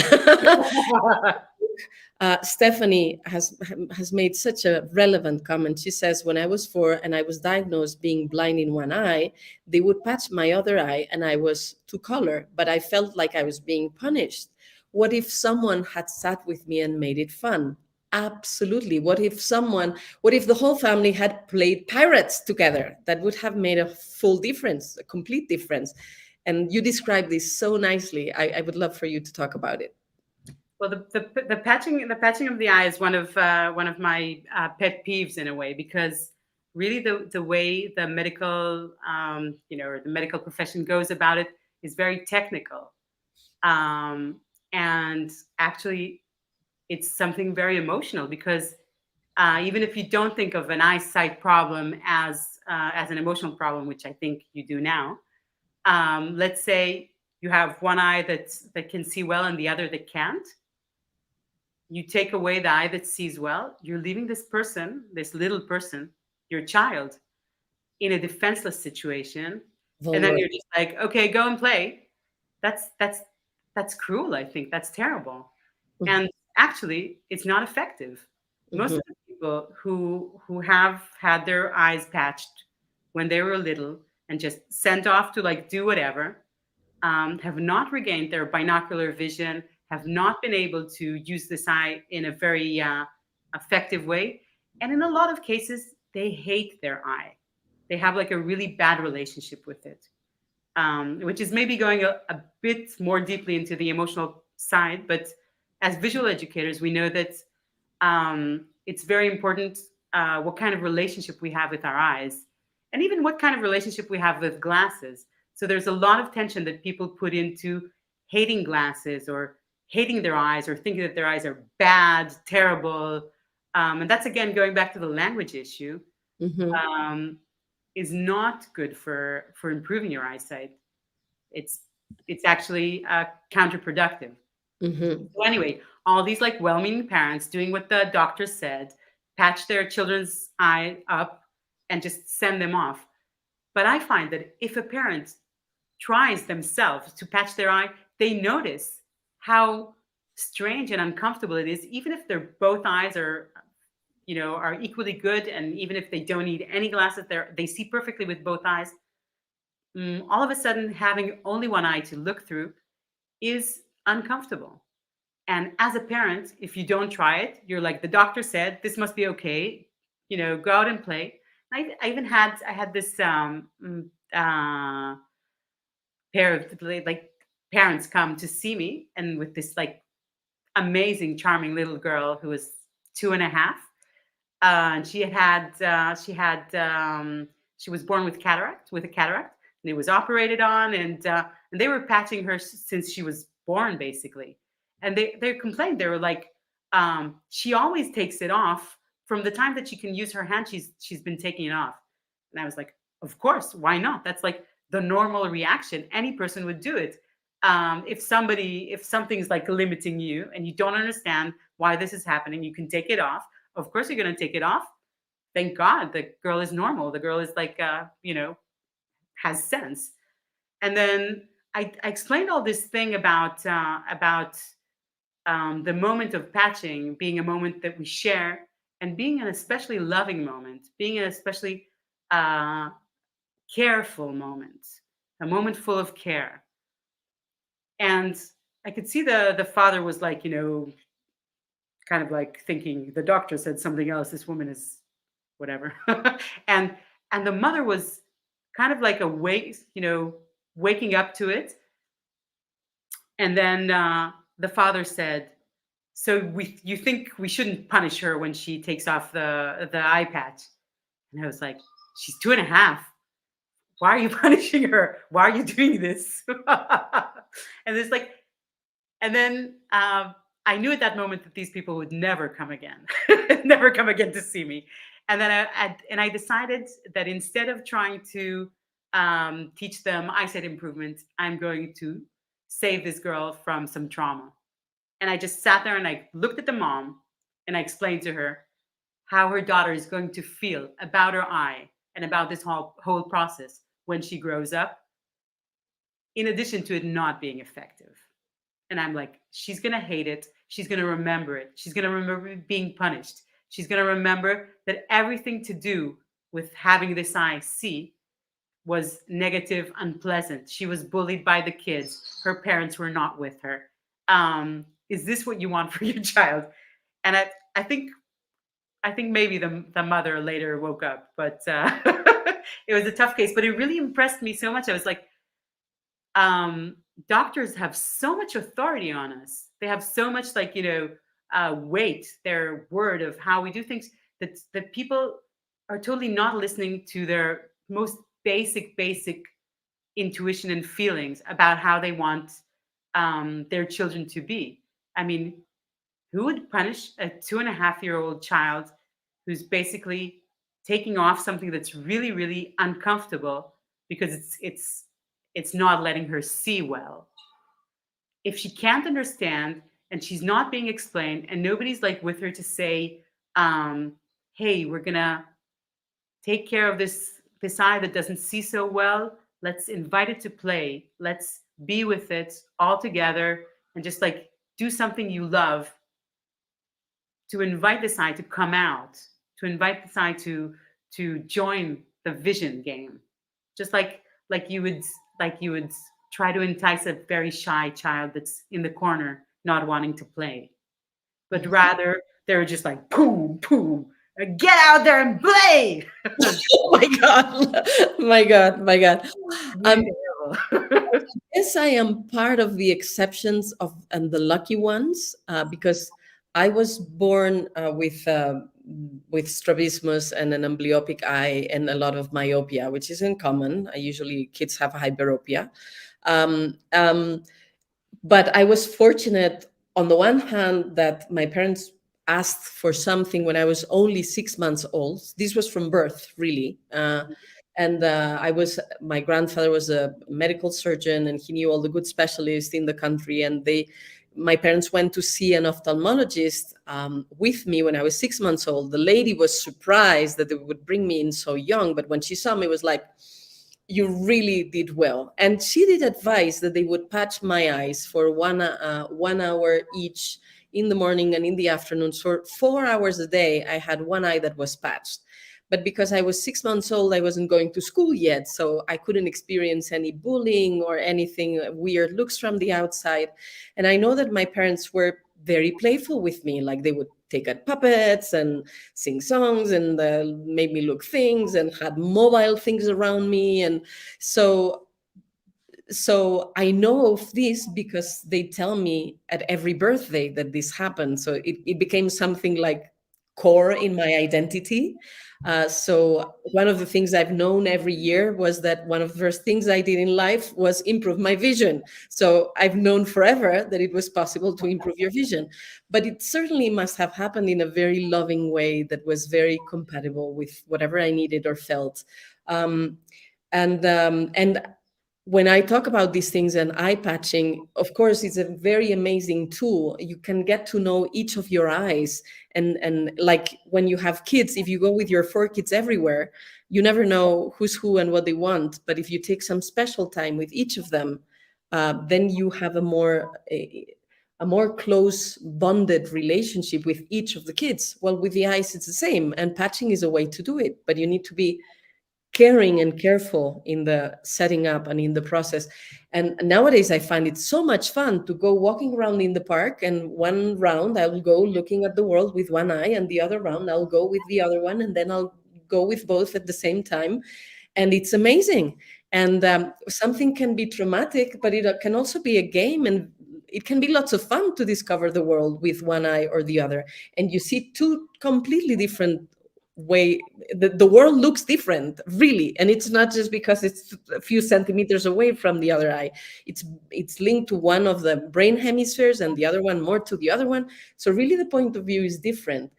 Stephanie has made such a relevant comment. She says, "When I was 4 and I was diagnosed being blind in one eye, they would patch my other eye, and I was to color, but I felt like I was being punished. What if someone had sat with me and made it fun?" Absolutely. What if the whole family had played pirates together? That would have made a full difference, a complete difference. And you described this so nicely. I would love for you to talk about it. Well, the patching of the eye is one of my pet peeves in a way, because really the way the medical or the medical profession goes about it is very technical, and actually it's something very emotional, because even if you don't think of an eyesight problem as an emotional problem, which I think you do now, let's say you have one eye that can see well and the other that can't. You take away the eye that sees well, you're leaving this person, this little person, your child, in a defenseless situation, and then Vulnerable. you're just like, okay, go and play. That's that's that's cruel. I think that's terrible. And actually it's not effective. Most Mhm. of the people who have had their eyes patched when they were little and just sent off to like do whatever, have not regained their binocular vision, have not been able to use this eye in a very effective way. And in a lot of cases, they hate their eye. They have like a really bad relationship with it, which is maybe going a bit more deeply into the emotional side. But as visual educators, we know that it's very important what kind of relationship we have with our eyes, and even what kind of relationship we have with glasses. So there's a lot of tension that people put into hating glasses, or hating their eyes, or thinking that their eyes are bad, terrible. And that's again going back to the language issue. Mhm. Um, is not good for improving your eyesight. It's it's actually counterproductive. Mhm. So anyway, all these like well-meaning parents doing what the doctor said, patch their children's eye up and just send them off. But I find that if a parent tries themselves to patch their eye, they notice how strange and uncomfortable it is, even if their both eyes are equally good, and even if they don't need any glasses, they see perfectly with both eyes. All of a sudden, having only one eye to look through is uncomfortable. And as a parent, if you don't try it, you're like, the doctor said this must be okay. Go out and play. I had this pair of like parents come to see me, and with this like amazing, charming little girl who was 2.5. And she was born with a cataract, and it was operated on, and they were patching her since she was born, basically. And they complained. They were like, she always takes it off from the time that she can use her hand. She's been taking it off. And I was like, of course, why not? That's like the normal reaction. Any person would do it. If something's like limiting you and you don't understand why this is happening, you can take it off. Of course, you're going to take it off. Thank God the girl is normal. The girl is like, has sense. And then I explained all this thing about the moment of patching being a moment that we share, and being an especially loving moment, being an especially uh, careful moment, a moment full of care. And I could see the father was like, kind of like thinking the doctor said something else. This woman is whatever. and and the mother was kind of like waking up to it. And then the father said, "So you think we shouldn't punish her when she takes off the eye patch?" And I was like, "She's 2.5. Why are you punishing her? Why are you doing this?" And it's like, and then I knew at that moment that these people would never come again, never come again to see me. And then I decided that instead of trying to teach them eyesight improvement, I'm going to save this girl from some trauma. And I just sat there and I looked at the mom, and I explained to her how her daughter is going to feel about her eye and about this whole process when she grows up, in addition to it not being effective. And I'm like, she's going to hate it. She's going to remember it. She's going to remember being punished. She's going to remember that everything to do with having this eye see was negative, unpleasant. She was bullied by the kids. Her parents were not with her. Is this what you want for your child? And I think maybe the mother later woke up, but it was a tough case. But it really impressed me so much. I was like, um, doctors have so much authority on us. They have so much, like, weight, their word of how we do things, that people are totally not listening to their most basic intuition and feelings about how they want their children to be. I mean, who would punish a 2.5-year-old child who's basically taking off something that's really, really uncomfortable because it's not letting her see well? If she can't understand and she's not being explained and nobody's like with her to say, hey, we're gonna take care of this eye that doesn't see so well. Let's invite it to play. Let's be with it all together and just like do something you love, to invite this eye to come out, to invite this eye to join the vision game. Just like you would try to entice a very shy child that's in the corner not wanting to play. But Mhm. rather they're just like boom, boom, get out there and play. Oh my God. My God, my God. Really terrible. Yes, I am part of the exceptions of and the lucky ones, because I was born with strabismus and an amblyopic eye and a lot of myopia, which isn't common. I usually kids have hyperopia. Um, um, but I was fortunate on the one hand that my parents asked for something when I was only 6 months old. This was from birth, really. And my grandfather was a medical surgeon and he knew all the good specialists in the country. And my parents went to see an ophthalmologist with me when I was 6 months old. The lady was surprised that they would bring me in so young, but when she saw me, it was like, you really did well. And she did advise that they would patch my eyes for 1 hour each in the morning and in the afternoon. For 4 hours a day, I had one eye that was patched. But because I was 6 months old, I wasn't going to school yet. So I couldn't experience any bullying or anything weird looks from the outside. And I know that my parents were very playful with me. Like they would take out puppets and sing songs and made me look things and had mobile things around me. And so I know of this because they tell me at every birthday that this happened. So it became something like core in my identity. So one of the things I've known every year was that one of the first things I did in life was improve my vision. So I've known forever that it was possible to improve your vision. But it certainly must have happened in a very loving way that was very compatible with whatever I needed or felt. Um, and when I talk about these things and eye patching, of course, it's a very amazing tool. You can get to know each of your eyes. And like when you have kids, if you go with your 4 kids everywhere, you never know who's who and what they want. But if you take some special time with each of them, then you have a more close bonded relationship with each of the kids. Well, with the eyes, it's the same. And patching is a way to do it, but you need to be caring and careful in the setting up and in the process. And nowadays, I find it so much fun to go walking around in the park. And one round, I will go looking at the world with one eye, and the other round, I'll go with the other one, and then I'll go with both at the same time. And it's amazing. And something can be traumatic, but it can also be a game. And it can be lots of fun to discover the world with one eye or the other. And you see two completely different the world looks different, really. And it's not just because it's a few centimeters away from the other eye. It's linked to one of the brain hemispheres and the other one more to the other one. So really the point of view is different.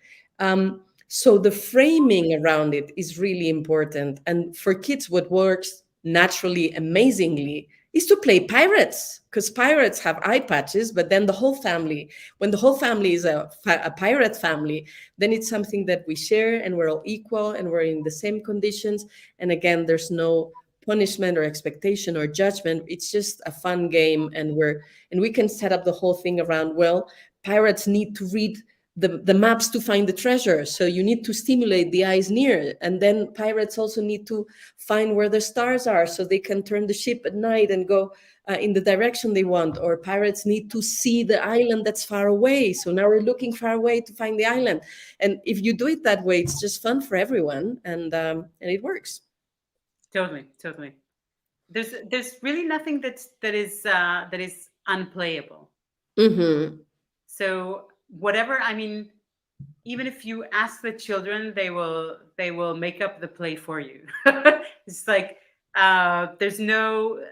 So the framing around it is really important. And for kids, what works naturally amazingly is to play pirates, because pirates have eye patches, but then when the whole family is a pirate family, then it's something that we share and we're all equal and we're in the same conditions. And again, there's no punishment or expectation or judgment. It's just a fun game. And we can set up the whole thing around, well, pirates need to read the maps to find the treasure. So you need to stimulate the eyes near. And then pirates also need to find where the stars are so they can turn the ship at night and go in the direction they want. Or pirates need to see the island that's far away. So now we're looking far away to find the island. And if you do it that way, it's just fun for everyone, and it works. Totally, totally. There's really nothing that is unplayable. Mm-hmm. So whatever, I mean, even if you ask the children, they will make up the play for you. It's like there's no,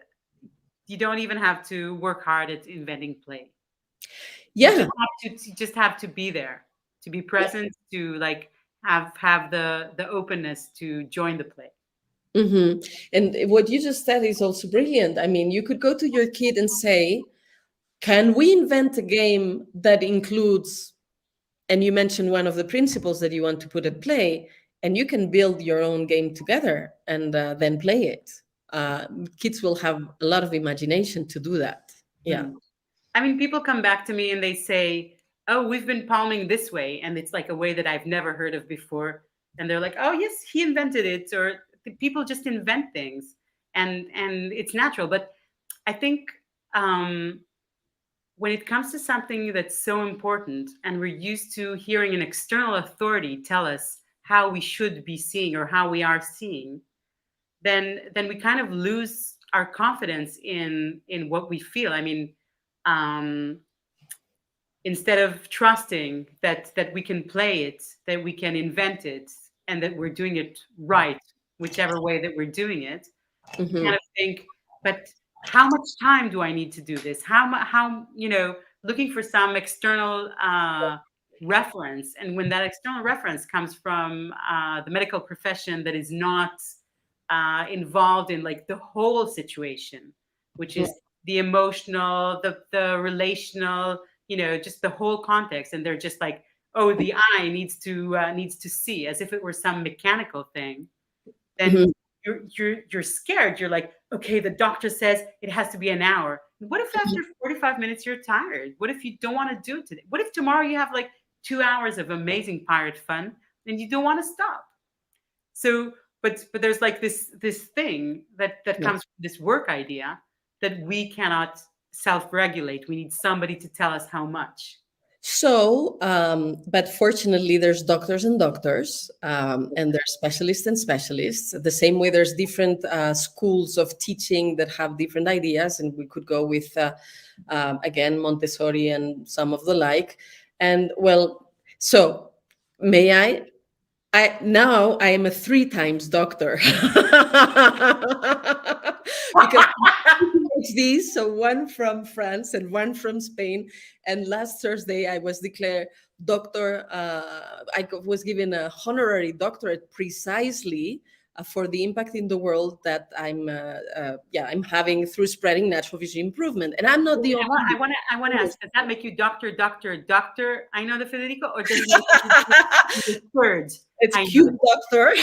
you don't even have to work hard at inventing play. Yeah. You just have to be there, to be present, to like have the openness to join the play. Mm-hmm. And what you just said is also brilliant. I mean, you could go to your kid and say, can we invent a game that includes, and you mentioned one of the principles that you want to put at play, and you can build your own game together and then play it. Uh, Kids will have a lot of imagination to do that. Yeah. Hmm. I mean, people come back to me and they say, "Oh, we've been palming this way," and it's like a way that I've never heard of before. And they're like, "Oh, yes, he invented it," or the people just invent things, and it's natural. But I think um, when it comes to something that's so important, and we're used to hearing an external authority tell us how we should be seeing or how we are seeing, then we kind of lose our confidence in what we feel. I mean, um, instead of trusting that we can play it, that we can invent it, and that we're doing it right, whichever way that we're doing it, we kind Mm-hmm. of think, but how much time do I need to do this? How looking for some external reference, and when that external reference comes from the medical profession that is not involved in like the whole situation, which is the emotional, the relational, just the whole context, and they're just like, oh, the eye needs to see, as if it were some mechanical thing. Then Mm-hmm. you're scared. You're like, okay, the doctor says it has to be an hour. What if after 45 minutes you're tired? What if you don't want to do it today? What if tomorrow you have like 2 hours of amazing pirate fun and you don't want to stop? So, but there's like this thing that Yeah. comes from this work idea that we cannot self-regulate. We need somebody to tell us how much. So, but fortunately, there's doctors and doctors, and there's specialists and specialists. The same way, there's different schools of teaching that have different ideas, and we could go with, again, Montessori and some of the like. And well, so may I? I am a three times doctor because PhDs, so one from France and one from Spain. And last Thursday, I was declared doctor. Was given a honorary doctorate precisely for the impact in the world that I'm having through spreading natural vision improvement. And I'm not the I want, I only. want to, I want to ask: does that make you doctor? Ainhoa de Federico, or does it make you the third? It's Ainhoa cute, doctor.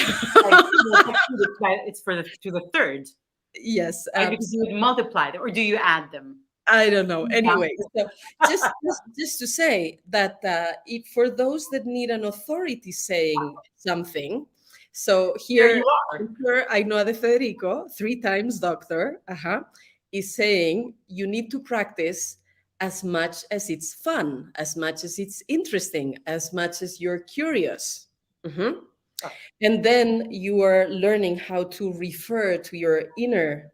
like, it's for the to the third, Yes. right? Because you would multiply them, or do you add them? I don't know. Yeah. Anyway, so just to say that if for those that need an authority saying something, so There here, you are. Ainhoa de Federico, three times doctor, is saying you need to practice as much as it's fun, as much as it's interesting, as much as you're curious. Mhm. And then you are learning how to refer to your inner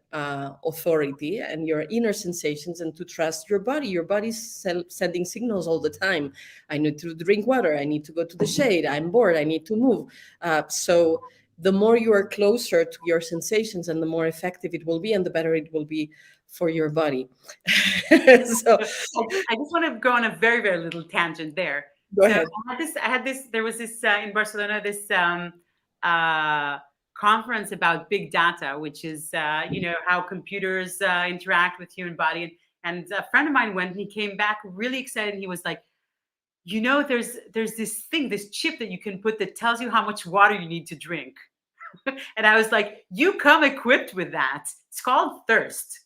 authority and your inner sensations, and to trust your body. Your body's sending signals all the time. I need to drink water. I need to go to the shade. I'm bored. I need to move. So the more you are closer to your sensations, and the more effective it will be, and the better it will be for your body. So I just want to go on a very, very little tangent there. go So ahead. there was this in Barcelona, this uh, conference about big data, which is, how computers interact with human body. And a friend of mine went, and he came back really excited. And he was like, there's this thing, this chip that you can put that tells you how much water you need to drink. And I was like, you come equipped with that. It's called thirst.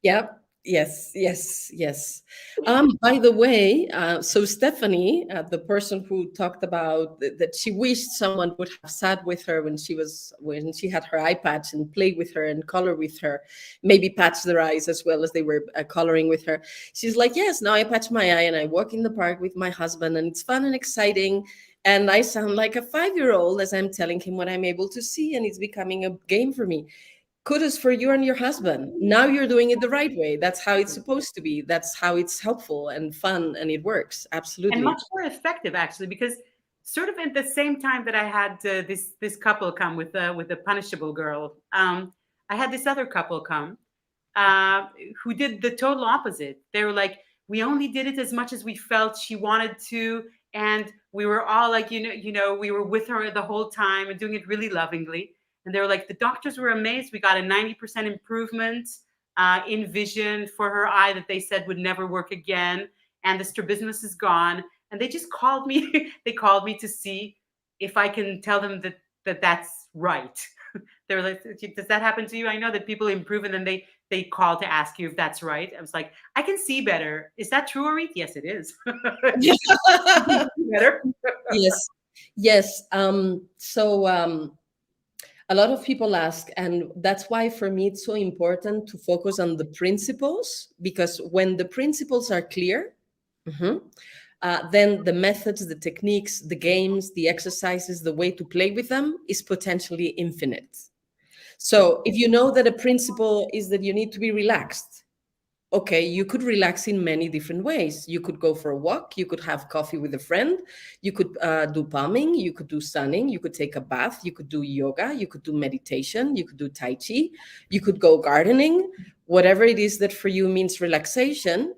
Yeah. Yes, yes, yes. By the way, so Stephanie, the person who talked about that she wished someone would have sat with her when she had her eye patch and played with her and color with her, maybe patch their eyes as well as they were coloring with her. She's like, yes, now I patch my eye and I walk in the park with my husband and it's fun and exciting. And I sound like a 5-year-old as I'm telling him what I'm able to see, and it's becoming a game for me. Kudos for you and your husband. Now you're doing it the right way. That's how it's supposed to be. That's how it's helpful and fun and it works. And Absolutely. much more effective actually, because sort of at the same time that I had this couple come with the punishable girl, I had this other couple come uh, who did the total opposite. They were like, we only did it as much as we felt she wanted to, and we were all like, we were with her the whole time and doing it really lovingly. And they were like, the doctors were amazed. We got a 90% improvement in vision for her eye that they said would never work again, and the strabismus is gone. And they just called me. They called me to see if I can tell them that's right. They were like, does that happen to you? I know that people improve and then they call to ask you if that's right. I was like, I can see better. Is that true, Orit? Yes, it is. You can see better. Yes. Yes. A lot of people ask, and that's why for me it's so important to focus on the principles, because when the principles are clear, mhm, then the methods, the techniques, the games, the exercises, the way to play with them is potentially infinite. So if you know that a principle is that you need to be relaxed, okay, you could relax in many different ways. You could go for a walk, you could have coffee with a friend, you could do palming, you could do sunning, you could take a bath, you could do yoga, you could do meditation, you could do Tai Chi, you could go gardening. Whatever it is that for you means relaxation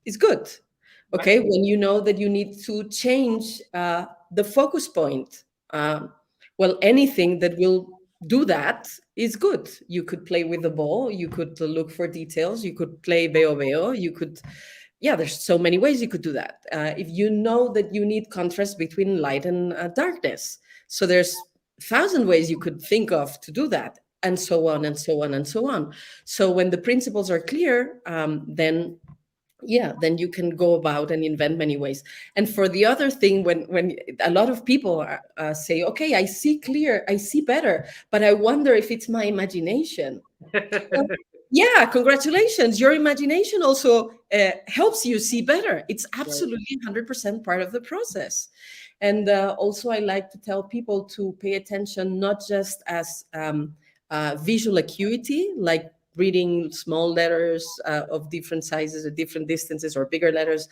is good. Right. Okay, when you know that you need to change the focus point, well, anything that will do that is good. You could play with the ball, you could look for details, you could play veo veo, you could, yeah, there's so many ways you could do that. If you know that you need contrast between light and darkness, so there's 1,000 ways you could think of to do that, and so on and so on and so on. So when the principles are clear, then yeah, then you can go about and invent many ways. And for the other thing, when a lot of people say, okay, I see clear, I see better, but I wonder if it's my imagination. Well, yeah, congratulations, your imagination also helps you see better. It's Right. absolutely 100% part of the process. And also I like to tell people to pay attention not just as visual acuity, like reading small letters of different sizes or different distances or bigger letters,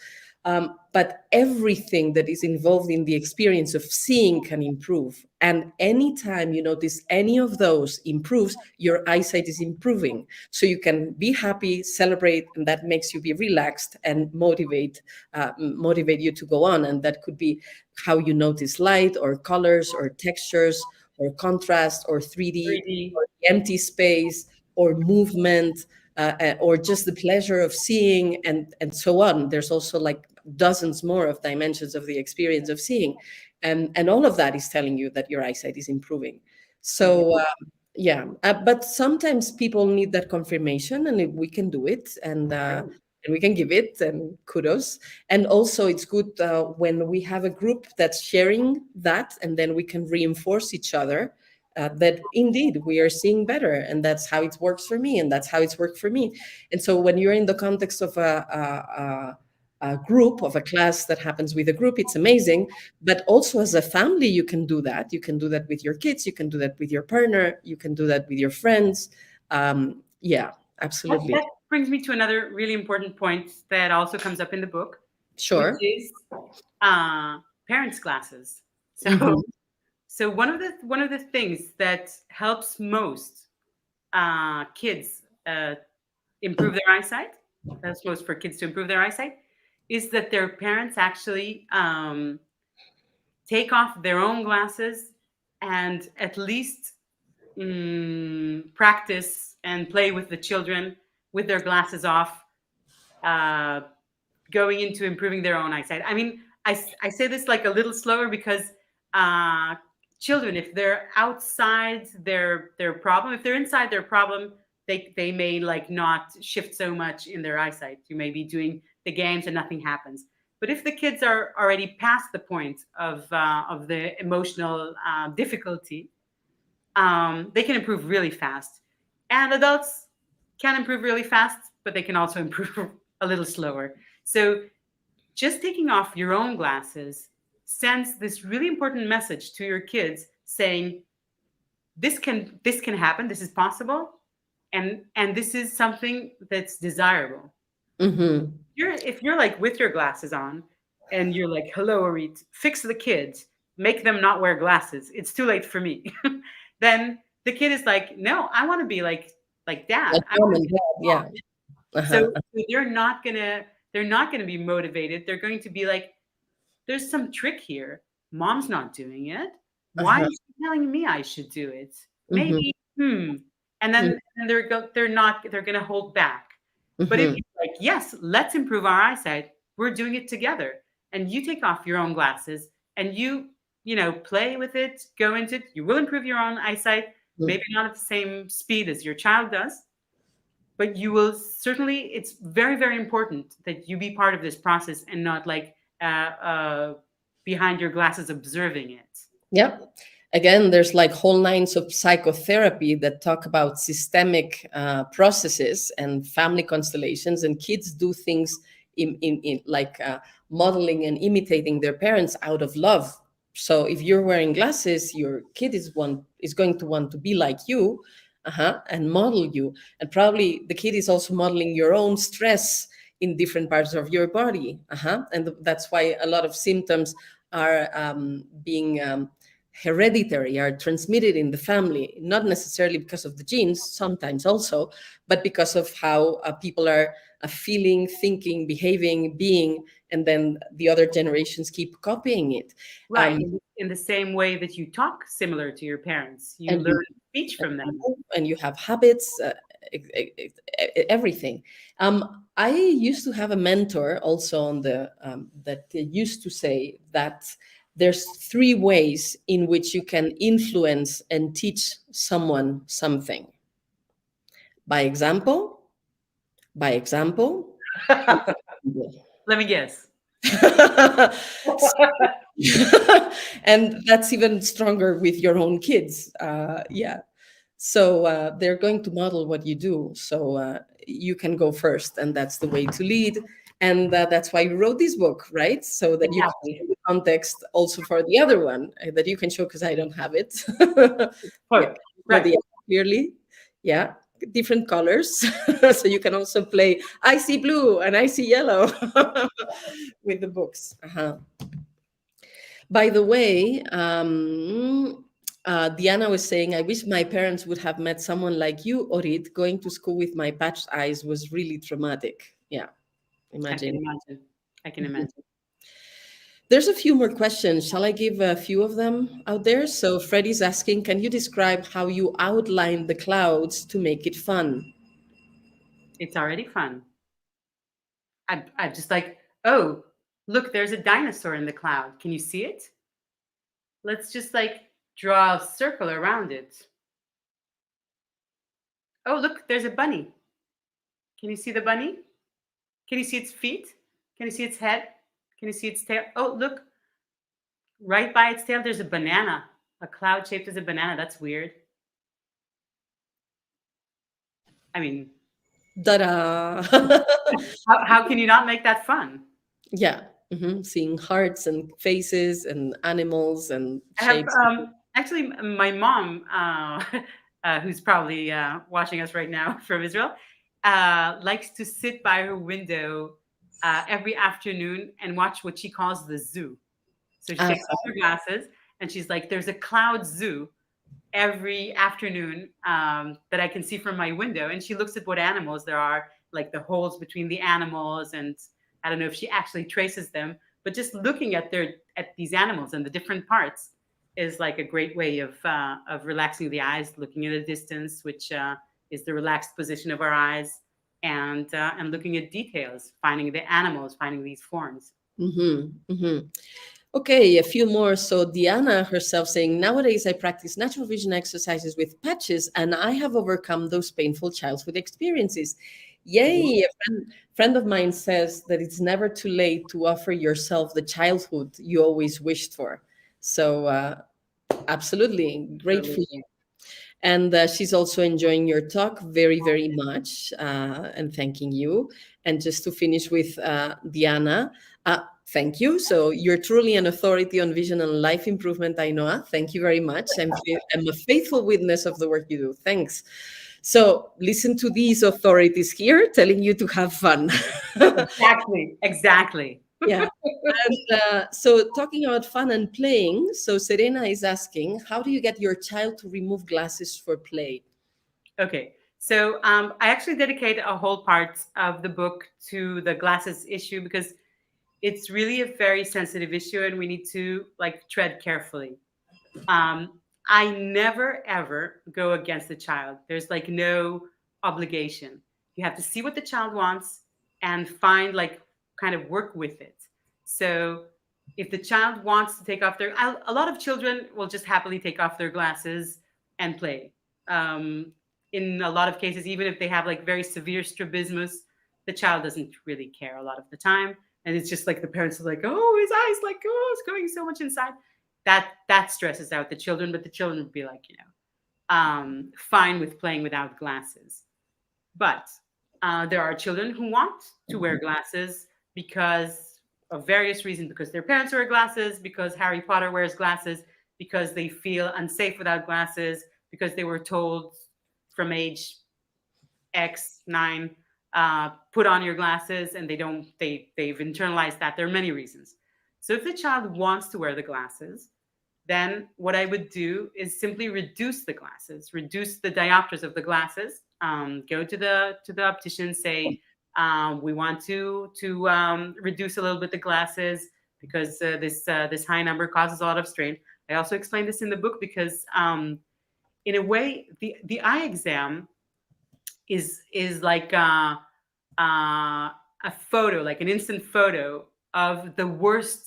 but everything that is involved in the experience of seeing can improve. And anytime you notice any of those improves, your eyesight is improving. So you can be happy, celebrate, and that makes you be relaxed and motivate you to go on. And that could be how you notice light or colors or textures or contrast or 3D 3D. or empty space or movement, or just the pleasure of seeing, and so on. There's also like dozens more of dimensions of the experience of seeing, and all of that is telling you that your eyesight is improving. Mhm. So yeah, but sometimes people need that confirmation, and if we can do it, and we can give it, and kudos. And also it's good when we have a group that's sharing that, and then we can reinforce each other that indeed we are seeing better, and that's how it works for me, and that's how it's worked for me. And so when you're in the context of a group, of a class that happens with a group, it's amazing. But also as a family, you can do that. You can do that with your kids, you can do that with your partner, you can do that with your friends. Yeah, That absolutely. brings me to another really important point that also comes up in the book, which Sure. is uh, parents' classes. So, Hmm. so one of the things that helps most kids improve their eyesight, helps most for kids to improve their eyesight, is that their parents actually take off their own glasses and at least practice and play with the children with their glasses off, uh, going into improving their own eyesight. I mean, I say this like a little slower because uh, children, if they're outside their problem, if they're inside their problem, they may like not shift so much in their eyesight. You may be doing the games and nothing happens. But if the kids are already past the point of the emotional difficulty, they can improve really fast. And adults can improve really fast, but they can also improve a little slower. So just taking off your own glasses sends this really important message to your kids saying, this can happen, this is possible, and this is something that's desirable. Mm-hmm. If you're like with your glasses on and you're like, hello, Orit, fix the kids, make them not wear glasses, it's too late for me. Then the kid is like, no, I want to be like dad. Like I mom want to and be dad, like yeah. mom. So, Uh-huh. so they're not gonna be motivated. They're going to be like, there's some trick here. Mom's not doing it. Why Uh-huh. is she telling me I should do it? Mm-hmm. Maybe, and then they're gonna hold back. But if Mm-hmm. you're like, yes, let's improve our eyesight, we're doing it together. And you take off your own glasses and you play with it, go into it, you will improve your own eyesight, maybe not at the same speed as your child does, but you will certainly, it's very, very important that you be part of this process and not like behind your glasses observing it. Yep. Again, there's like whole lines of psychotherapy that talk about systemic processes and family constellations, and kids do things in like modeling and imitating their parents out of love. So if you're wearing glasses, your kid is going to want to be like you, and model you, and probably the kid is also modeling your own stress in different parts of your body, and that's why a lot of symptoms are being hereditary, are transmitted in the family, not necessarily because of the genes, sometimes also, but because of how people are feeling, thinking, behaving, being, and then the other generations keep copying it. Right. In the same way that you talk similar to your parents, you And you learn speech from them. and you have habits, everything. I used to have a mentor also on the that used to say that there's three ways in which you can influence and teach someone something: by example, by example. Let me guess. And that's even stronger with your own kids. Yeah. So they're going to model what you do. So you can go first, and that's the way to lead. And that's why you wrote this book, right? So that you can Exactly. show the context also for the other one that you can show, because I don't have it. Yeah, Perfect. show Right. the clearly. Yeah, different colors, so you can also play. I see blue and I see yellow with the books. By the way, Diana was saying, I wish my parents would have met someone like you, Orit. Going to school with my patched eyes was really traumatic. Yeah, I can imagine. imagine. I can imagine. There's a few more questions. Shall I give a few of them out there? So Freddie's asking, can you describe how you outline the clouds to make it fun? It's already fun. I'm just like, oh, look, there's a dinosaur in the cloud. Can you see it? Let's just like draw a circle around it. Oh, look, there's a bunny. Can you see the bunny? Can you see its feet? Can you see its head? Can you see its tail? Oh, look, right by its tail, there's a banana, a cloud shaped as a banana. That's weird. I mean, Ta-da! how can you not make that fun? Yeah. Seeing hearts and faces and animals and I have shapes. actually my mom, who's probably watching us right now from Israel, likes to sit by her window every afternoon and watch what she calls the zoo. So she Uh, takes off her glasses and she's like, "There's a cloud zoo every afternoon that I can see from my window." And she looks at what animals there are, like the holes between the animals, and I don't know if she actually traces them, but just looking at these animals and the different parts is like a great way of relaxing the eyes, looking at a distance, which is the relaxed position of our eyes, and looking at details, finding the animals, finding these forms. mhm, mhm. Okay, a few more. So Diana herself saying, nowadays I practice natural vision exercises with patches and I have overcome those painful childhood experiences. Yay! A friend of mine says that it's never too late to offer yourself the childhood you always wished for. So absolutely, great for you. Absolutely. And she's also enjoying your talk very, very much and thanking you. And just to finish with Diana, thank you. So you're truly an authority on vision and life improvement, Ainhoa. Thank you very much. I'm a faithful witness of the work you do. Thanks. So listen to these authorities here telling you to have fun. Exactly. Exactly. Yeah. And so, talking about fun and playing, so Serena is asking, how do you get your child to remove glasses for play? Okay. So I actually dedicate a whole part of the book to the glasses issue because it's really a very sensitive issue and we need to like tread carefully. I never ever go against the child. There's like no obligation. You have to see what the child wants and find like kind of work with it. So if the child wants to take off their, a lot of children will just happily take off their glasses and play. Um, in a lot of cases, even if they have like very severe strabismus, the child doesn't really care a lot of the time. And it's just like the parents are like, oh, his eyes, like, oh, it's going so much inside that stresses out the children, but the children would be like, fine with playing without glasses. But there are children who want to wear glasses because of various reasons, because their parents wear glasses, because Harry Potter wears glasses, because they feel unsafe without glasses, because they were told from age X9, put on your glasses, and they've internalized that. There are many reasons. So if the child wants to wear the glasses, then what I would do is simply reduce the glasses, reduce the diopters of the glasses. Go to the optician, say we want to reduce a little bit the glasses because this high number causes a lot of strain. I also explain this in the book because in a way the eye exam is like a photo, like an instant photo of the worst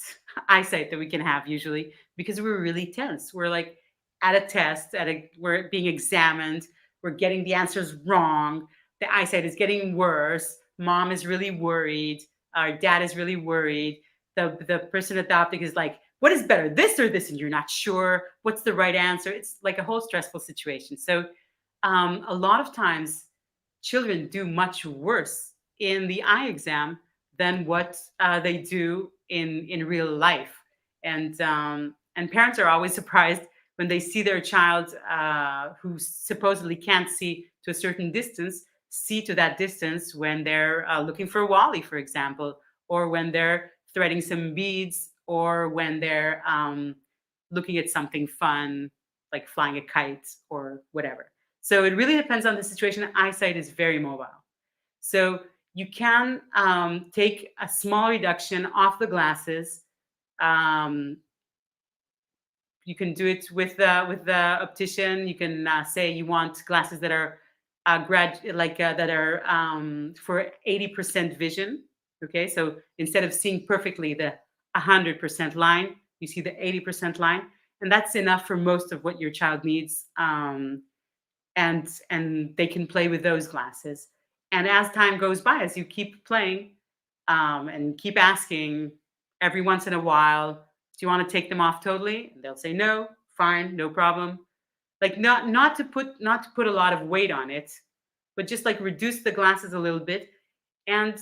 eyesight that we can have usually because we're really tense. We're like at a test, we're being examined, we're getting the answers wrong, the eyesight is getting worse, mom is really worried, our dad is really worried, the person at the optic is like, what is better, this or this? And you're not sure what's the right answer. It's like a whole stressful situation. So a lot of times children do much worse in the eye exam than what they do in real life. And parents are always surprised when they see their child who supposedly can't see to a certain distance see to that distance when they're looking for a wally, for example, or when they're threading some beads, or when they're looking at something fun like flying a kite or whatever. So it really depends on the situation. Eyesight is very mobile. So you can take a small reduction off the glasses. Um, you can do it with the optician. You can say you want glasses that are that are for 80% vision. Okay, so instead of seeing perfectly the 100% line, you see the 80% line, and that's enough for most of what your child needs. And they can play with those glasses. And as time goes by, as you keep playing and keep asking every once in a while, do you want to take them off totally? And they'll say no, fine, no problem. Like not to put a lot of weight on it, but just like reduce the glasses a little bit, and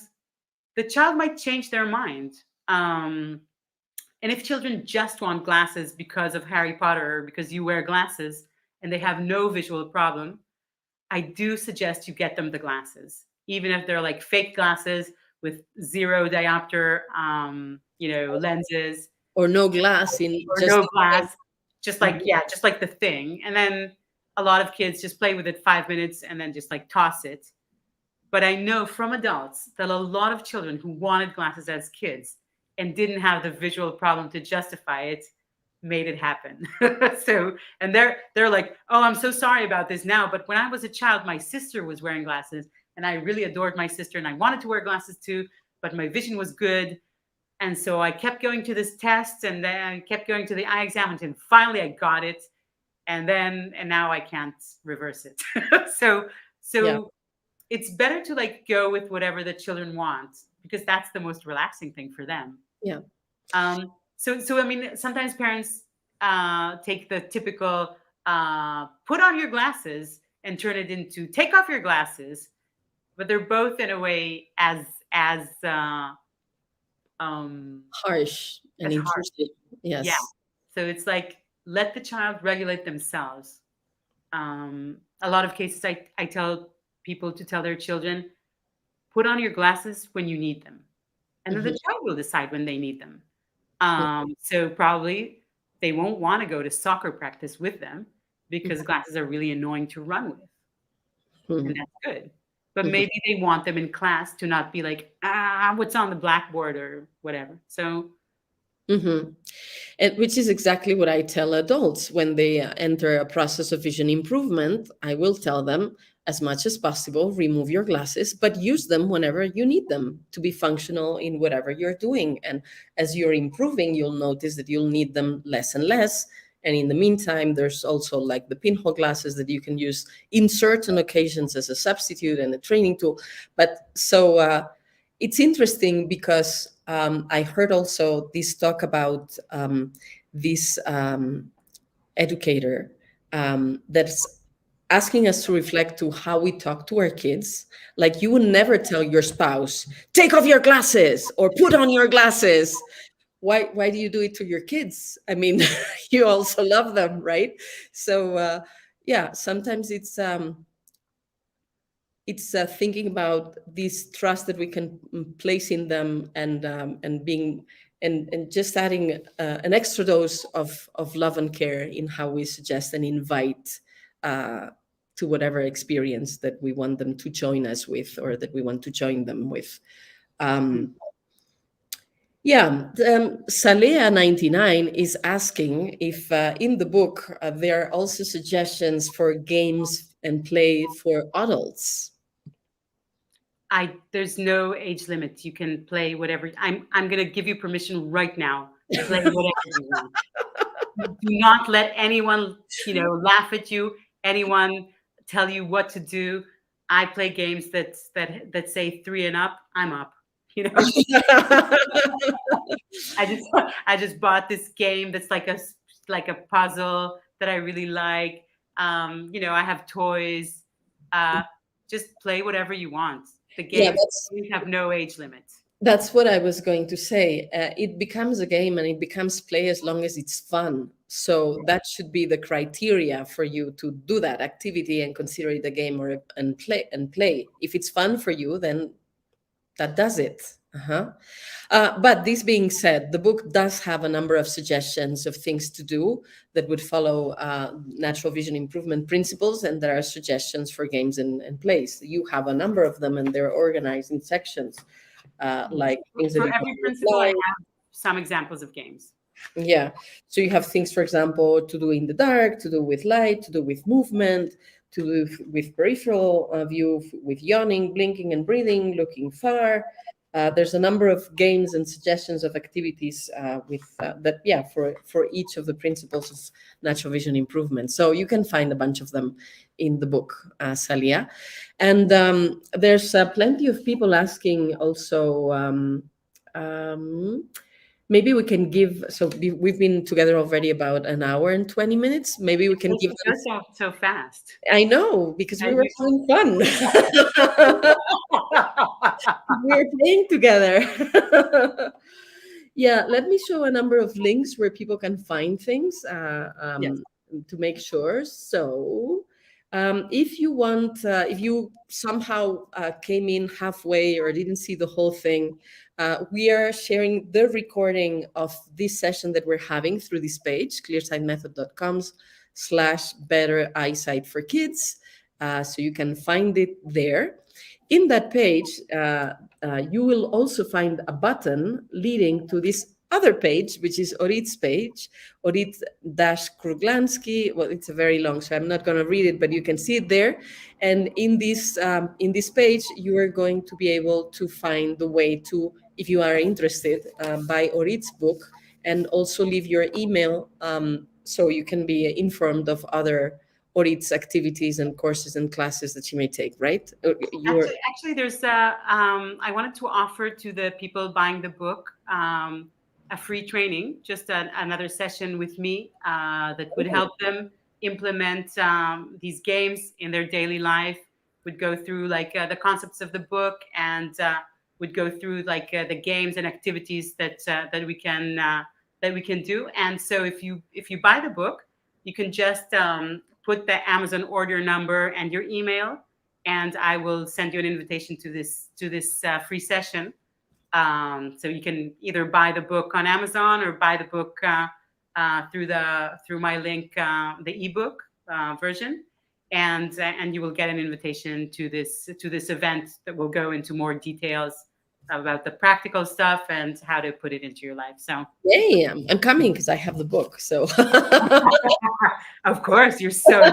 the child might change their mind. And if children just want glasses because of Harry Potter or because you wear glasses and they have no visual problem, I do suggest you get them the glasses, even if they're like fake glasses with zero diopter, lenses Or no glass in or just no the thing. glass. Just like, yeah, just like the thing. And then a lot of kids just play with it 5 minutes and then just like toss it. But I know from adults that a lot of children who wanted glasses as kids and didn't have the visual problem to justify it made it happen. So, and they're like, "Oh, I'm so sorry about this now, but when I was a child, my sister was wearing glasses and I really adored my sister and I wanted to wear glasses too, but my vision was good. And so I kept going to this test, and then I kept going to the eye exam, and finally I got it. And now I can't reverse it. so Yeah. so it's better to like go with whatever the children want, because that's the most relaxing thing for them. Yeah. So I mean, sometimes parents take the typical put on your glasses and turn it into take off your glasses, but they're both in a way as um, Harsh and as hard. intrusive. Yeah. Yes. So it's like let the child regulate themselves. A lot of cases, I tell people to tell their children, put on your glasses when you need them, and then the Hmm. child will decide when they need them. So probably they won't want to go to soccer practice with them because glasses are really annoying to run with, and Hmm. that's good. But Hmm. maybe they want them in class to not be like, what's on the blackboard or whatever. So Hmm. And which is exactly what I tell adults when they enter a process of vision improvement. I will tell them, as much as possible, remove your glasses, but use them whenever you need them to be functional in whatever you're doing. And as you're improving, you'll notice that you'll need them less and less. And in the meantime, there's also like the pinhole glasses that you can use in certain occasions as a substitute and a training tool. But it's interesting because I heard also this talk about this educator that's asking us to reflect to how we talk to our kids. Like you would never tell your spouse, take off your glasses or put on your glasses. Why do you do it to your kids? I mean, you also love them, right? So yeah, sometimes it's thinking about this trust that we can place in them and being and just adding an extra dose of love and care in how we suggest and invite uh, to whatever experience that we want them to join us with or that we want to join them with. Um, yeah, Salea 99 is asking if in the book there are also suggestions for games and play for adults. I there's no age limit. You can play whatever. I'm gonna give you permission right now. Play whatever you want. Do not let anyone, laugh at you, anyone tell you what to do. I play games that say 3 and up, I'm up. You know, I just I just bought this game that's like a puzzle that I really like. I have toys. Uh, just play whatever you want. The Yeah, games have no age limit. that's what I was going to say. It becomes a game and it becomes play as long as it's fun. So that should be the criteria for you to do that activity and consider it a game or and play. If it's fun for you, then that does it. Uh-huh. But this being said, the book does have a number of suggestions of things to do that would follow natural vision improvement principles, and there are suggestions for games and plays. You have a number of them, and they're organized in sections, Yes. like things that For you can every do with principle, I light. have some examples of games. Yeah. So you have things, for example, to do in the dark, to do with light, to do with movement, to do with peripheral view, with yawning, blinking, and breathing, looking far. There's a number of games and suggestions of activities with that, yeah, for each of the principles of natural vision improvement. So you can find a bunch of them in the book, Salia. And there's plenty of people asking also. Maybe we can give, so we've been together already about an hour and 20 minutes. Maybe we can give It them, goes so fast. I know, because we And were having fun. We were playing together. Yeah, let me show a number of links where people can find things yes. to make sure. So, if you want, if you somehow came in halfway or didn't see the whole thing, we are sharing the recording of this session that we're having through this page, clearsightmethod.com/better eyesight for kids. So you can find it there. In that page, you will also find a button leading to this other page, which is Orit's page, Orit Kruglanski. Well, it's a very long, so I'm not going to read it, but you can see it there. And in this page, you are going to be able to find the way to, if you are interested, buy Orit's book, and also leave your email, so you can be informed of other Orit's activities and courses and classes that you may take. Right? You're Actually, there's I wanted to offer to the people buying the book a free training, just another session with me that would help them implement these games in their daily life. Would go through like the concepts of the book, and would go through like the games and activities that we can do. And so if you buy the book, you can just put the Amazon order number and your email, and I will send you an invitation to this free session. So you can either buy the book on Amazon or buy the book through my link, the ebook version, and you will get an invitation to this event that will go into more details about the practical stuff and how to put it into your life. So, yay, I'm coming because I have the book. So of course, you're so